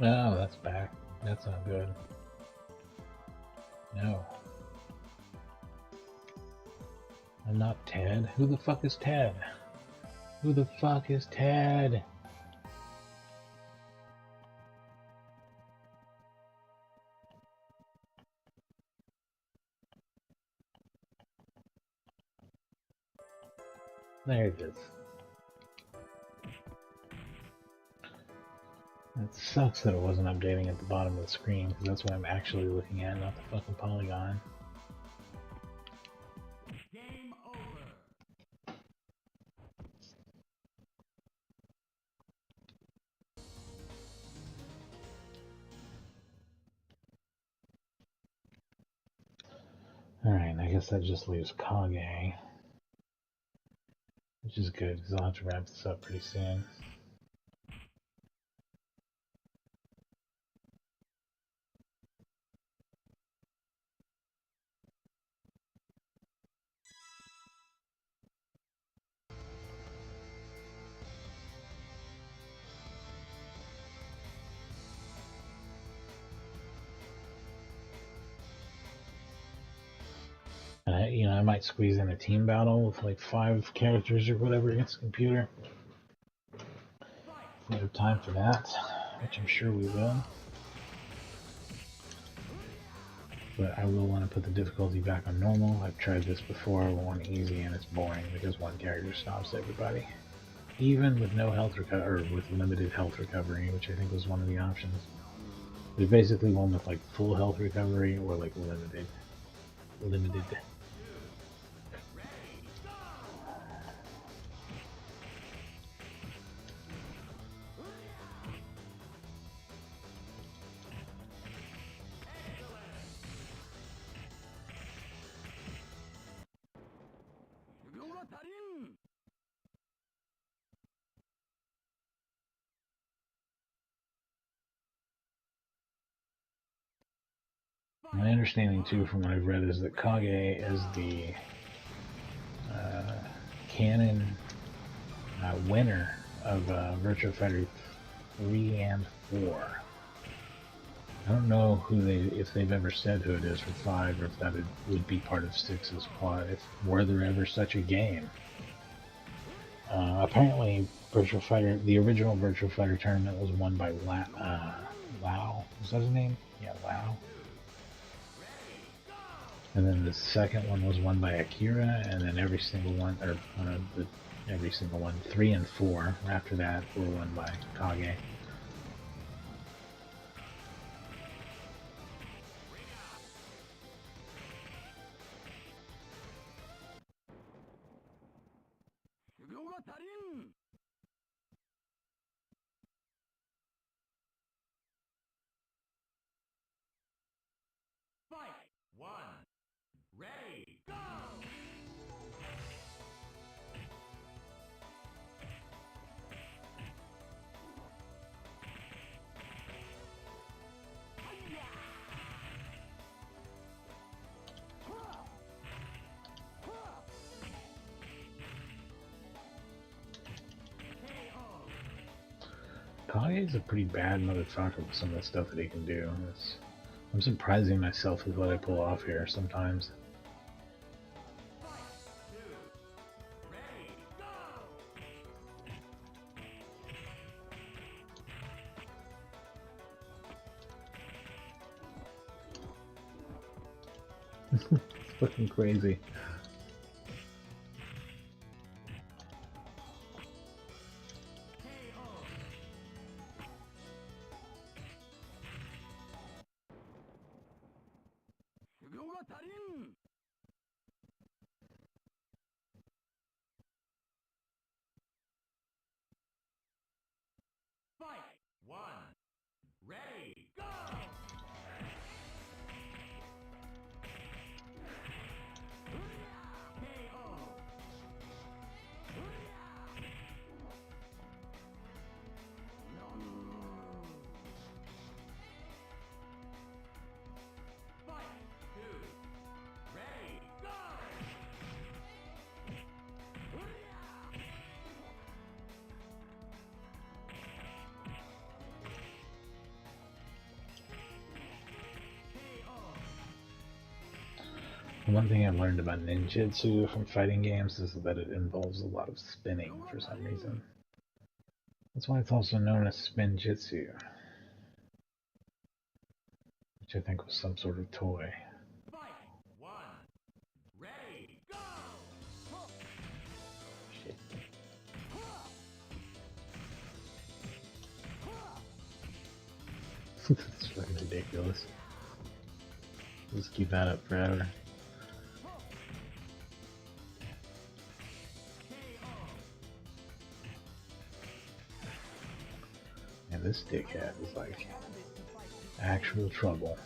Oh, that's back. That's not good. No. I'm not Ted. Who the fuck is Ted? Who the fuck is Ted? There it is. It sucks that it wasn't updating at the bottom of the screen, because that's what I'm actually looking at, not the fucking polygon. Game over. Alright, I guess that just leaves Kage. Which is good, because I'll have to wrap this up pretty soon. you know, I might squeeze in a team battle with like 5 characters or whatever against the computer. If we have time for that, which I'm sure we will. But I will want to put the difficulty back on normal. I've tried this before on easy and it's boring because one character stops everybody. Even with no health recovery, or with limited health recovery, which I think was one of the options. There's basically one with like full health recovery or like limited. My understanding too from what I've read is that Kage is the canon winner of Virtua Fighter 3 and 4. I don't know who if they've ever said who it is for 5 or if that would be part of 6's plot, if were there ever such a game. Apparently Virtua Fighter, the original Virtua Fighter tournament was won by Lau. Is that his name? Yeah, Lau. And then the second one was won by Akira, and then every single one, or every single one, 3 and 4 after that were won by Kage. Fight! 1. Ready, go! Kage is a pretty bad motherfucker with some of the stuff that he can do. I'm surprising myself with what I pull off here sometimes. It's fucking crazy. Fight! 1. Ready, go! One thing I've learned about ninjutsu from fighting games is that it involves a lot of spinning for some reason. That's why it's also known as spinjutsu, which I think was some sort of toy. Fight! 1. Ready, go! Shit. It's fucking ridiculous. Just keep that up forever. And this dickhead is like actual trouble.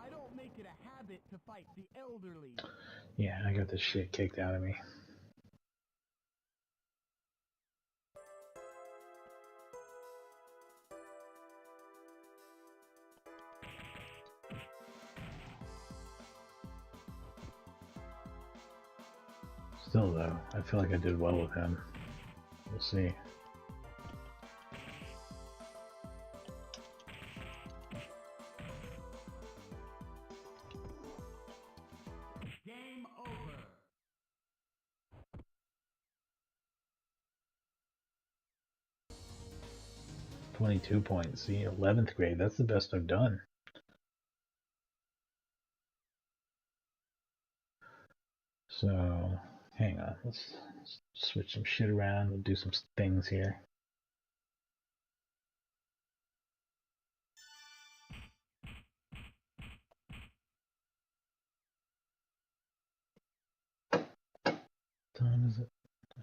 I don't make it a habit to fight the elderly. Yeah, I got this shit kicked out of me. Still though, I feel like I did well with him. We'll see. Game over. 22 points. See, 11th grade. That's the best I've done. So, hang on. Let's switch some shit around. We'll do some things here. What time is it?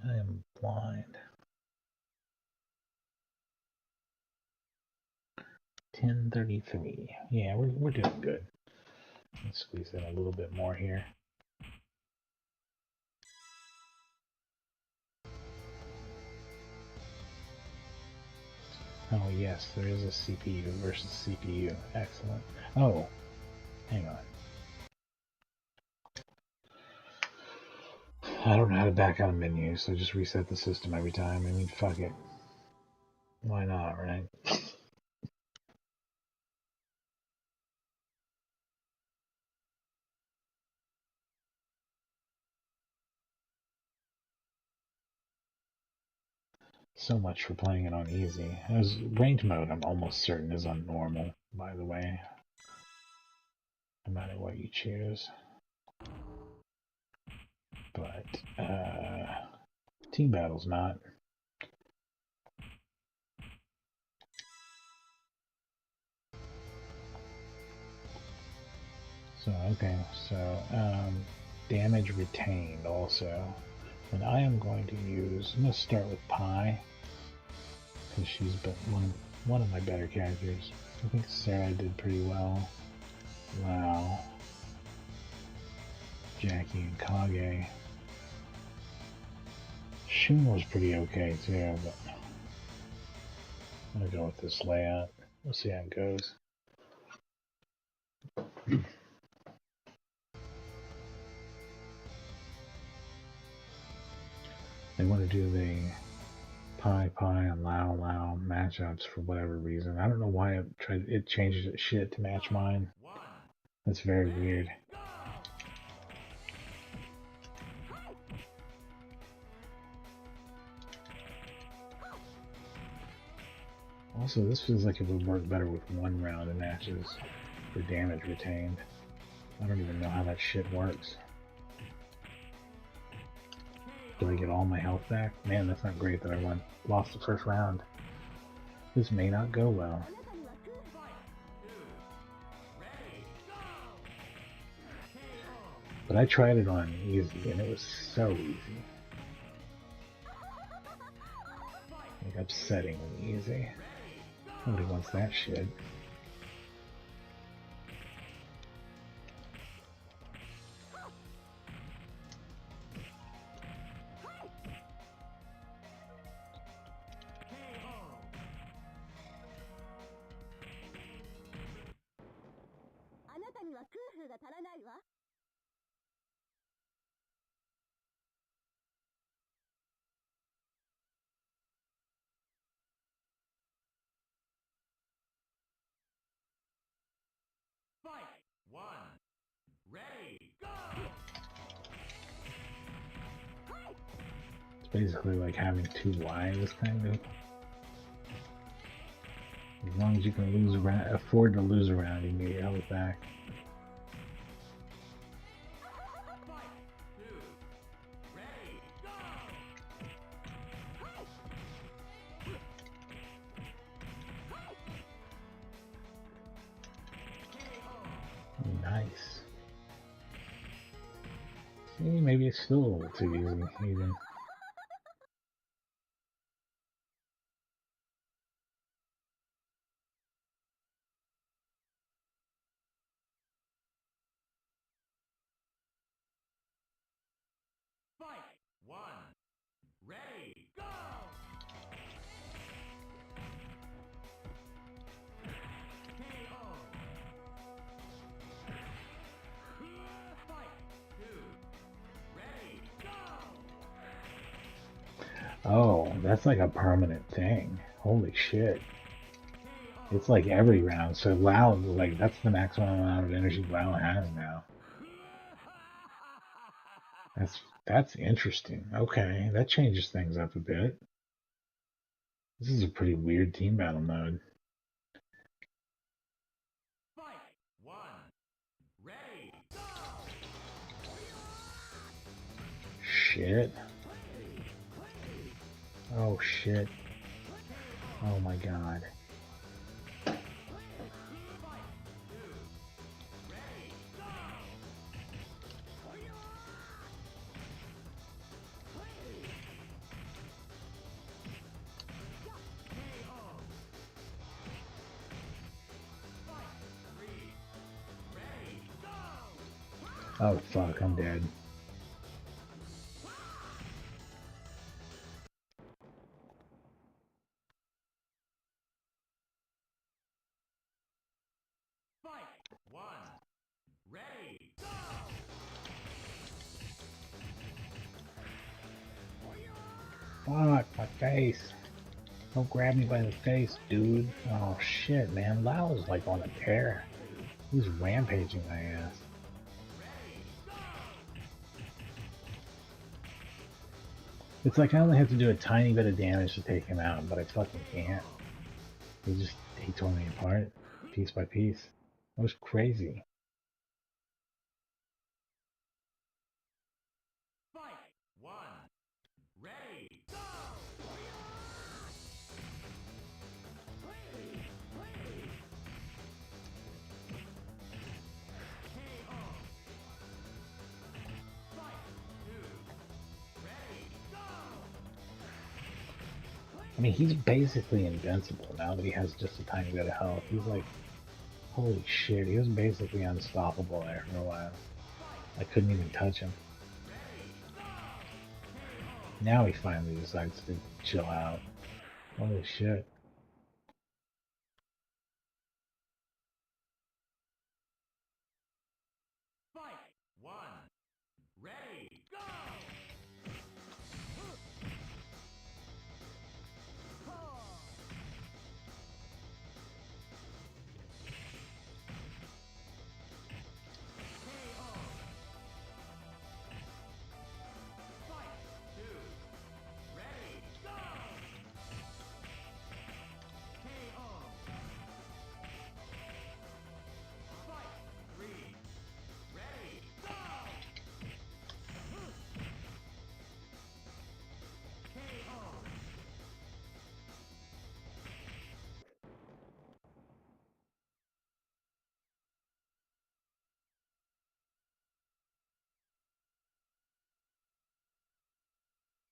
I am blind. 10:33. Yeah, we're doing good. Let's squeeze in a little bit more here. Oh yes, there is a CPU versus CPU. Excellent. Oh, hang on. I don't know how to back out of menus, so just reset the system every time. I mean, fuck it. Why not, right? So much for playing it on easy. As range mode, I'm almost certain is on normal, by the way. No matter what you choose. But, team battle's not. So, okay, so, damage retained also. And I am going to use, I'm going to start with Pi, because she's been one of my better characters. I think Sarah did pretty well. Wow. Jackie and Kage. Shun was pretty okay too, but I'm gonna go with this layout. We'll see how it goes. They want to do the Pi and Lao matchups for whatever reason. I don't know why it changes its shit to match mine. That's very weird. Also, this feels like it would work better with one round of matches for damage retained. I don't even know how that shit works. Do I get all my health back? Man, that's not great that I lost the first round. This may not go well. But I tried it on easy, and it was so easy. Like, upsettingly easy. Nobody wants that shit. Fight! 1. Ready, go! It's basically like having two lives, kind of. As long as you can afford to lose a round, you can get your health back. Fight! 2. Ready, go! Nice. See, maybe it's still a little too easy, even. Fight! 1. Ready, go! KO! Fight! 2. Ready, go! Oh, that's like a permanent thing. Holy shit. It's like every round. So WoW, like that's the maximum amount of energy WoW has now. That's interesting. Okay, that changes things up a bit. This is a pretty weird team battle mode. Fight! One. Ready! Go! Shit. Oh shit. Oh my god. Oh fuck, I'm dead. Fight! One. Ready! Go! Fuck, my face. Don't grab me by the face, dude. Oh shit, man. Lau is like on a tear. He's rampaging my ass. It's like I only have to do a tiny bit of damage to take him out, but I fucking can't. He tore me apart, piece by piece. It was crazy. Fight! One. Ready! Go! I mean, he's basically invincible now that he has just a tiny bit of health. He's like, holy shit, he was basically unstoppable there for a while. I couldn't even touch him. Now he finally decides to chill out. Holy shit. Fight! One. Ready! Go!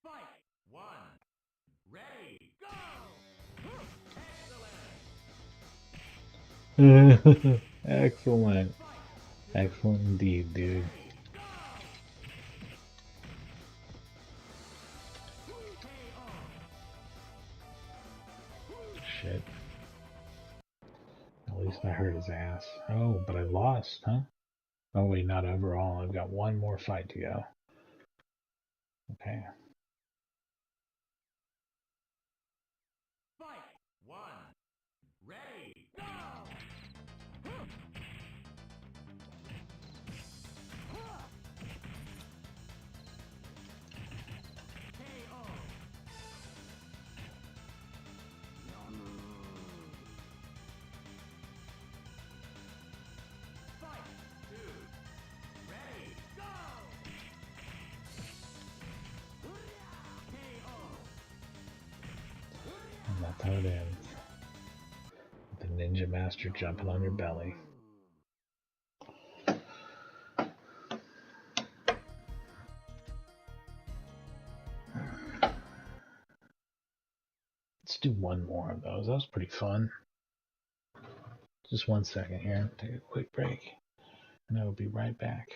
Fight! One. Ready! Go! Excellent! Excellent. Excellent indeed, dude. Shit. At least I hurt his ass. Oh, but I lost, huh? Oh wait, not overall. I've got one more fight to go. Okay. Fight! One. Ready! Go! And that's how it ends. With the Ninja Master jumping on your belly. Let's do one more of those. That was pretty fun. Just 1 second here. Take a quick break. And I will be right back.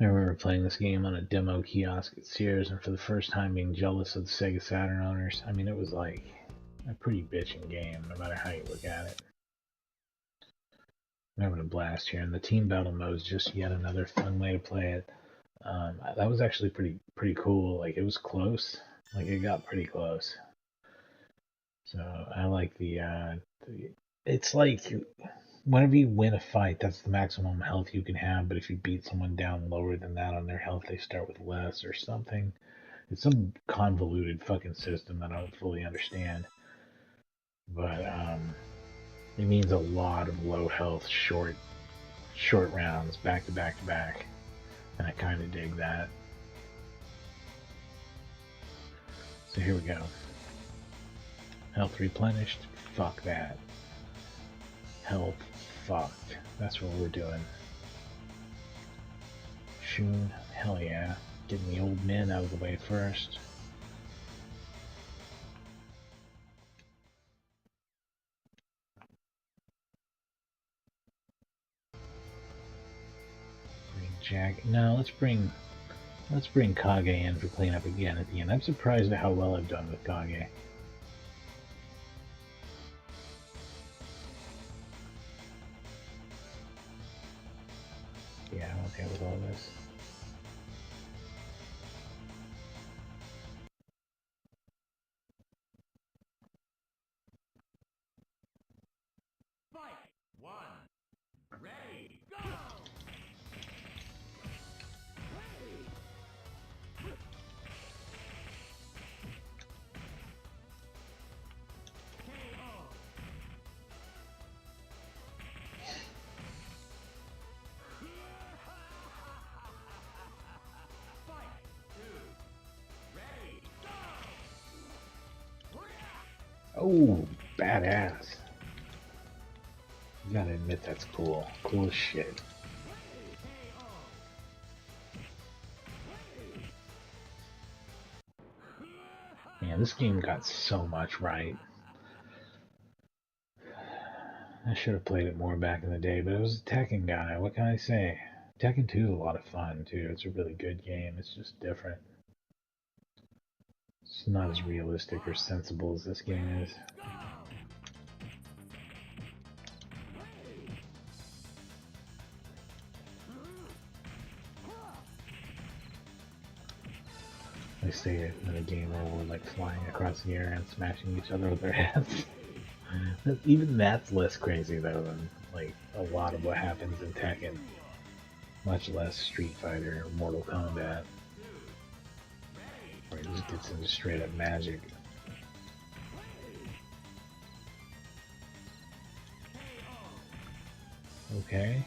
I remember playing this game on a demo kiosk at Sears, and for the first time being jealous of the Sega Saturn owners. I mean, it was like a pretty bitchin' game, no matter how you look at it. I'm having a blast here, and the team battle mode is just yet another fun way to play it. That was actually pretty cool. Like, it was close. Like, it got pretty close. So I like it's like whenever you win a fight, that's the maximum health you can have. But if you beat someone down lower than that on their health, they start with less or something. It's some convoluted fucking system that I don't fully understand. But it means a lot of low health, short rounds, back to back to back, and I kind of dig that. So here we go. Health replenished. Fuck that. Health fucked. That's what we're doing. Shun, hell yeah. Getting the old men out of the way first. Bring Jack. No, let's bring Kage in for cleanup again at the end. I'm surprised at how well I've done with Kage. Yeah, I'm okay with all this. Fight! One. Ready, go! Oh, badass. You gotta admit that's cool. Cool as shit. Man, this game got so much right. I should have played it more back in the day, but it was a Tekken guy. What can I say? Tekken 2 is a lot of fun, too. It's a really good game. It's just different. It's not as realistic or sensible as this game is. They say it in a game where we're like flying across the air and smashing each other with our heads. Even that's less crazy though than like a lot of what happens in Tekken. Much less Street Fighter or Mortal Kombat. Where it just gets into straight up magic. Okay.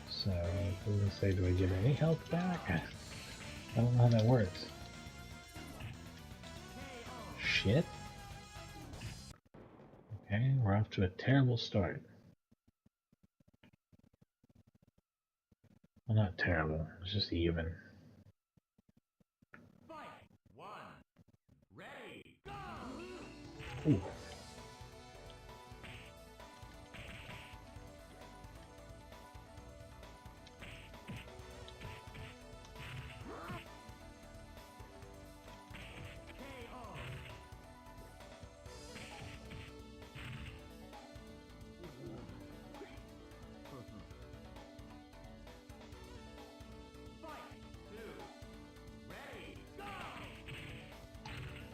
So, I was gonna say, do I get any health back? I don't know how that works. Shit. Okay, we're off to a terrible start. Well, not terrible, it's just even. Fight! One. Ready, go! Ooh.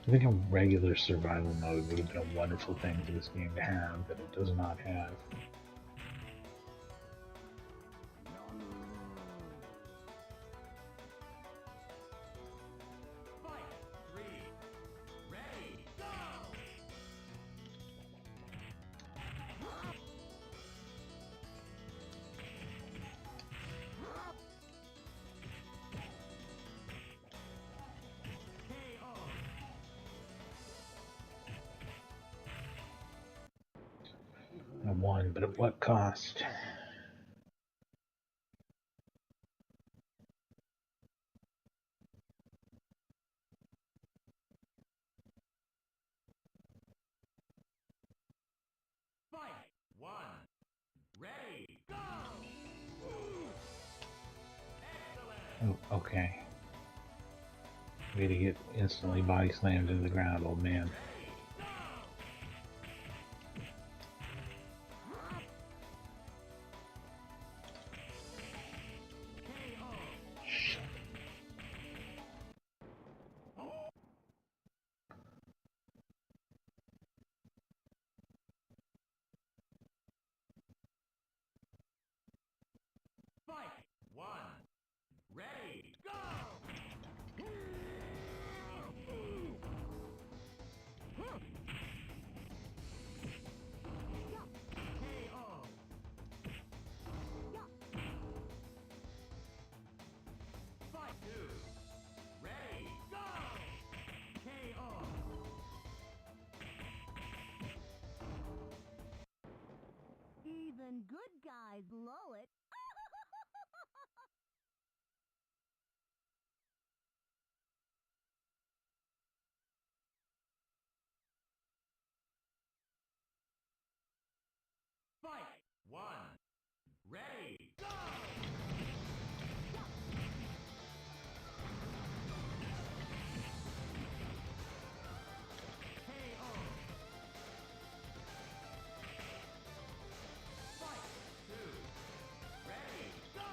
I think a regular survival mode would have been a wonderful thing for this game to have, but it does not have. I won, but at what cost? Fight! One. Ready, go! Oh, okay. Way to get instantly body slammed to the ground, old man. Fight! One. Ready, go! KO. Fight two. Ready, go! KO. Even good guys blow it. Fight! One. Ready, go! KO. Fight two. Ready, go!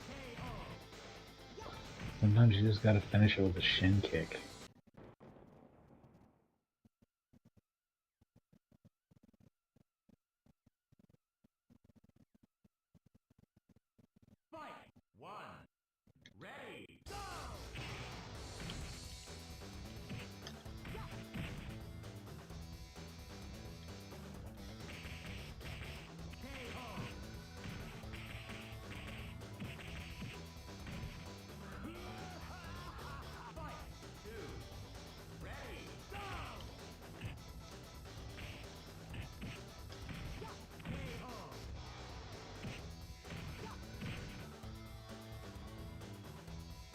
KO. Sometimes you just gotta finish it with a shin kick. Fight! One. Ready, go! KO. Fight! Two. Ready, go! KO.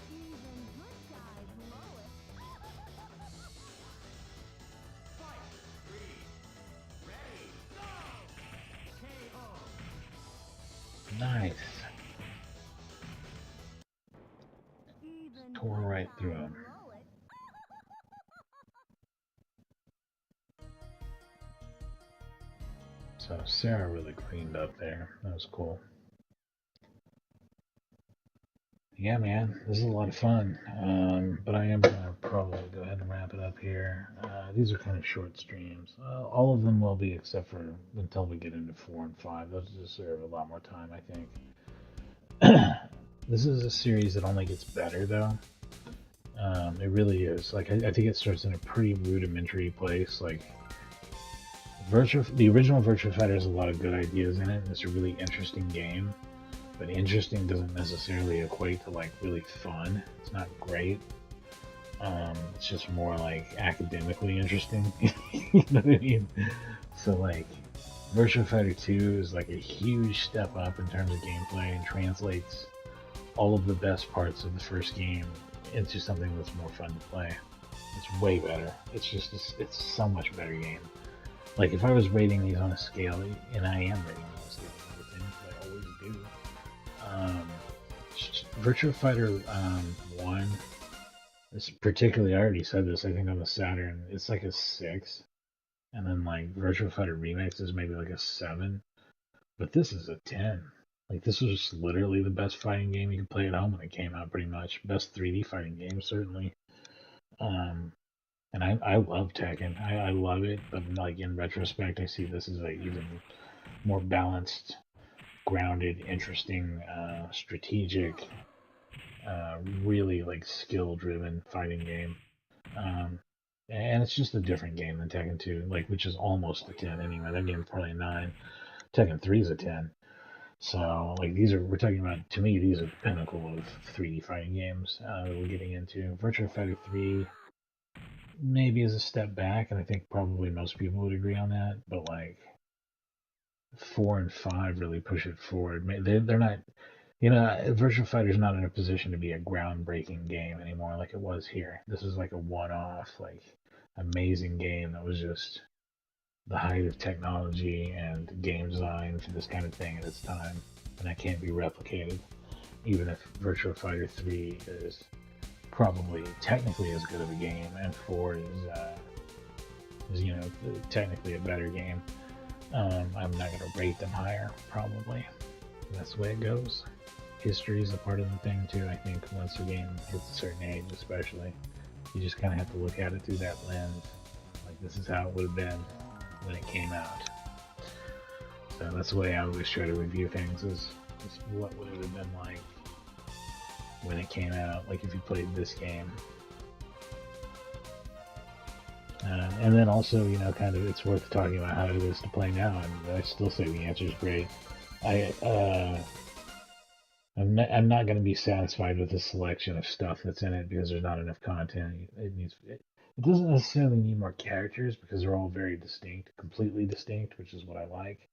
Even good guys blow it. Fight! Three. Ready, go! KO. Nice. Even Tore good right through guys him. blow it. So Sarah really cleaned up there. That was cool. Yeah, man, this is a lot of fun. But I am gonna probably go ahead and wrap it up here. These are kind of short streams. All of them will be, except for until we get into 4 and 5. Those deserve a lot more time, I think. This is a series that only gets better, though. It really is. Like, I think it starts in a pretty rudimentary place. Like, the original Virtua Fighter has a lot of good ideas in it. And it's a really interesting game, but interesting doesn't necessarily equate to like really fun. It's not great. It's just more like academically interesting. You know what I mean? So like, Virtua Fighter 2 is like a huge step up in terms of gameplay and translates all of the best parts of the first game into something that's more fun to play. It's way better. It's so much better game. Like if I was rating these on a scale, and I am rating them on a scale of everything, I always do. Um, Virtua Fighter 1, this particularly, I already said this, I think on the Saturn, it's like a 6. And then like Virtua Fighter Remix is maybe like a 7. But this is a 10. Like this was just literally the best fighting game you could play at home when it came out, pretty much. Best 3D fighting game, certainly. Um, and I love Tekken. I love it, but like in retrospect, I see this as a even more balanced, grounded, interesting, strategic, really like skill-driven fighting game. Um, and it's just a different game than Tekken 2, like which is almost a 10 anyway. That game's probably a 9. Tekken 3 is a 10. So like we're talking about, to me, these are the pinnacle of 3D fighting games that we're getting into. Virtua Fighter 3 maybe is a step back, and I think probably most people would agree on that. But like 4 and 5 really push it forward. They're not, Virtua Fighter's not in a position to be a groundbreaking game anymore like it was here. This is like a one-off, like amazing game that was just the height of technology and game design for this kind of thing at its time, and that can't be replicated. Even if Virtua Fighter 3 is probably technically as good of a game, and 4 is technically a better game. I'm not going to rate them higher, probably. That's the way it goes. History is a part of the thing too. I think once a game hits a certain age, especially, you just kind of have to look at it through that lens. Like, this is how it would have been when it came out. So that's the way I always try to review things: is what would it have been like when it came out? Like, if you played this game. And then also, kind of, it's worth talking about how it is to play now, and I still say the answer is great. I'm not going to be satisfied with the selection of stuff that's in it because there's not enough content. It doesn't necessarily need more characters because they're all very distinct, completely distinct, which is what I like.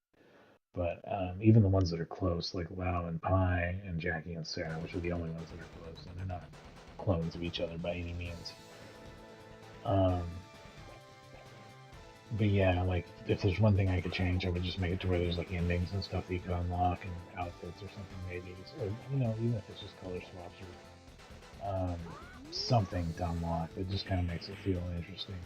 But even the ones that are close, like Lau and Pi and Jackie and Sarah, which are the only ones that are close, and they're not clones of each other by any means. But yeah, like, if there's one thing I could change, I would just make it to where there's like endings and stuff that you can unlock and outfits or something, maybe. Or, even if it's just color swaps or something to unlock, it just kind of makes it feel interesting.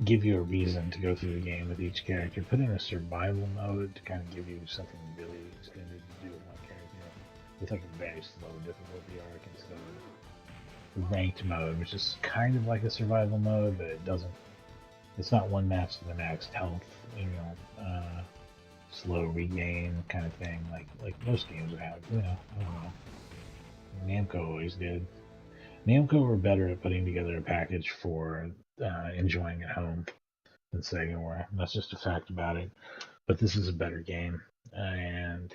Give you a reason to go through the game with each character. Put in a survival mode to kind of give you something really extended to do with one character, with like a very slow difficulty arc instead of ranked mode, which is kind of like a survival mode, but it's not one match to the max health, slow regain kind of thing, like most games would have. I don't know. Namco always did. Namco were better at putting together a package for enjoying at home than Sega were. That's just a fact about it. But this is a better game, and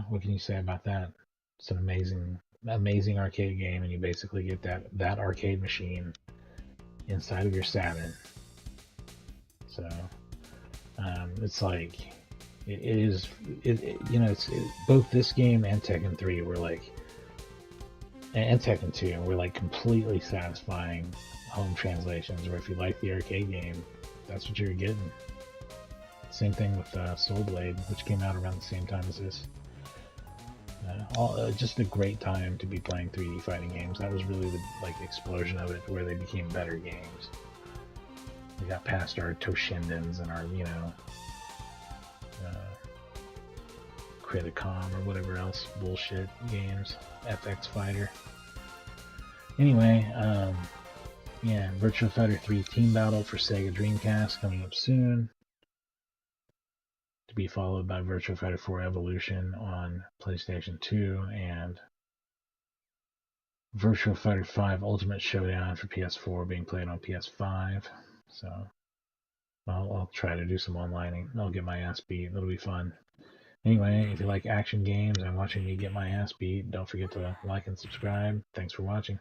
what can you say about that? It's an amazing arcade game, and you basically get that arcade machine inside of your Saturn. So it's like it's both this game and Tekken 3 were like, and Tekken 2 were like completely satisfying home translations, where if you like the arcade game, that's what you're getting. Same thing with Soul Blade, which came out around the same time as this. Just a great time to be playing 3D fighting games. That was really the explosion of it, where they became better games. We got past our Toshindens and our Criticom or whatever else bullshit games. FX Fighter. Anyway, Virtua Fighter 3 Team Battle for Sega Dreamcast coming up soon, to be followed by Virtua Fighter 4 Evolution on PlayStation 2, and Virtua Fighter 5 Ultimate Showdown for PS4 being played on PS5. So I'll try to do some onlining. I'll get my ass beat. It'll be fun. Anyway, if you like action games and watching me get my ass beat, don't forget to like and subscribe. Thanks for watching.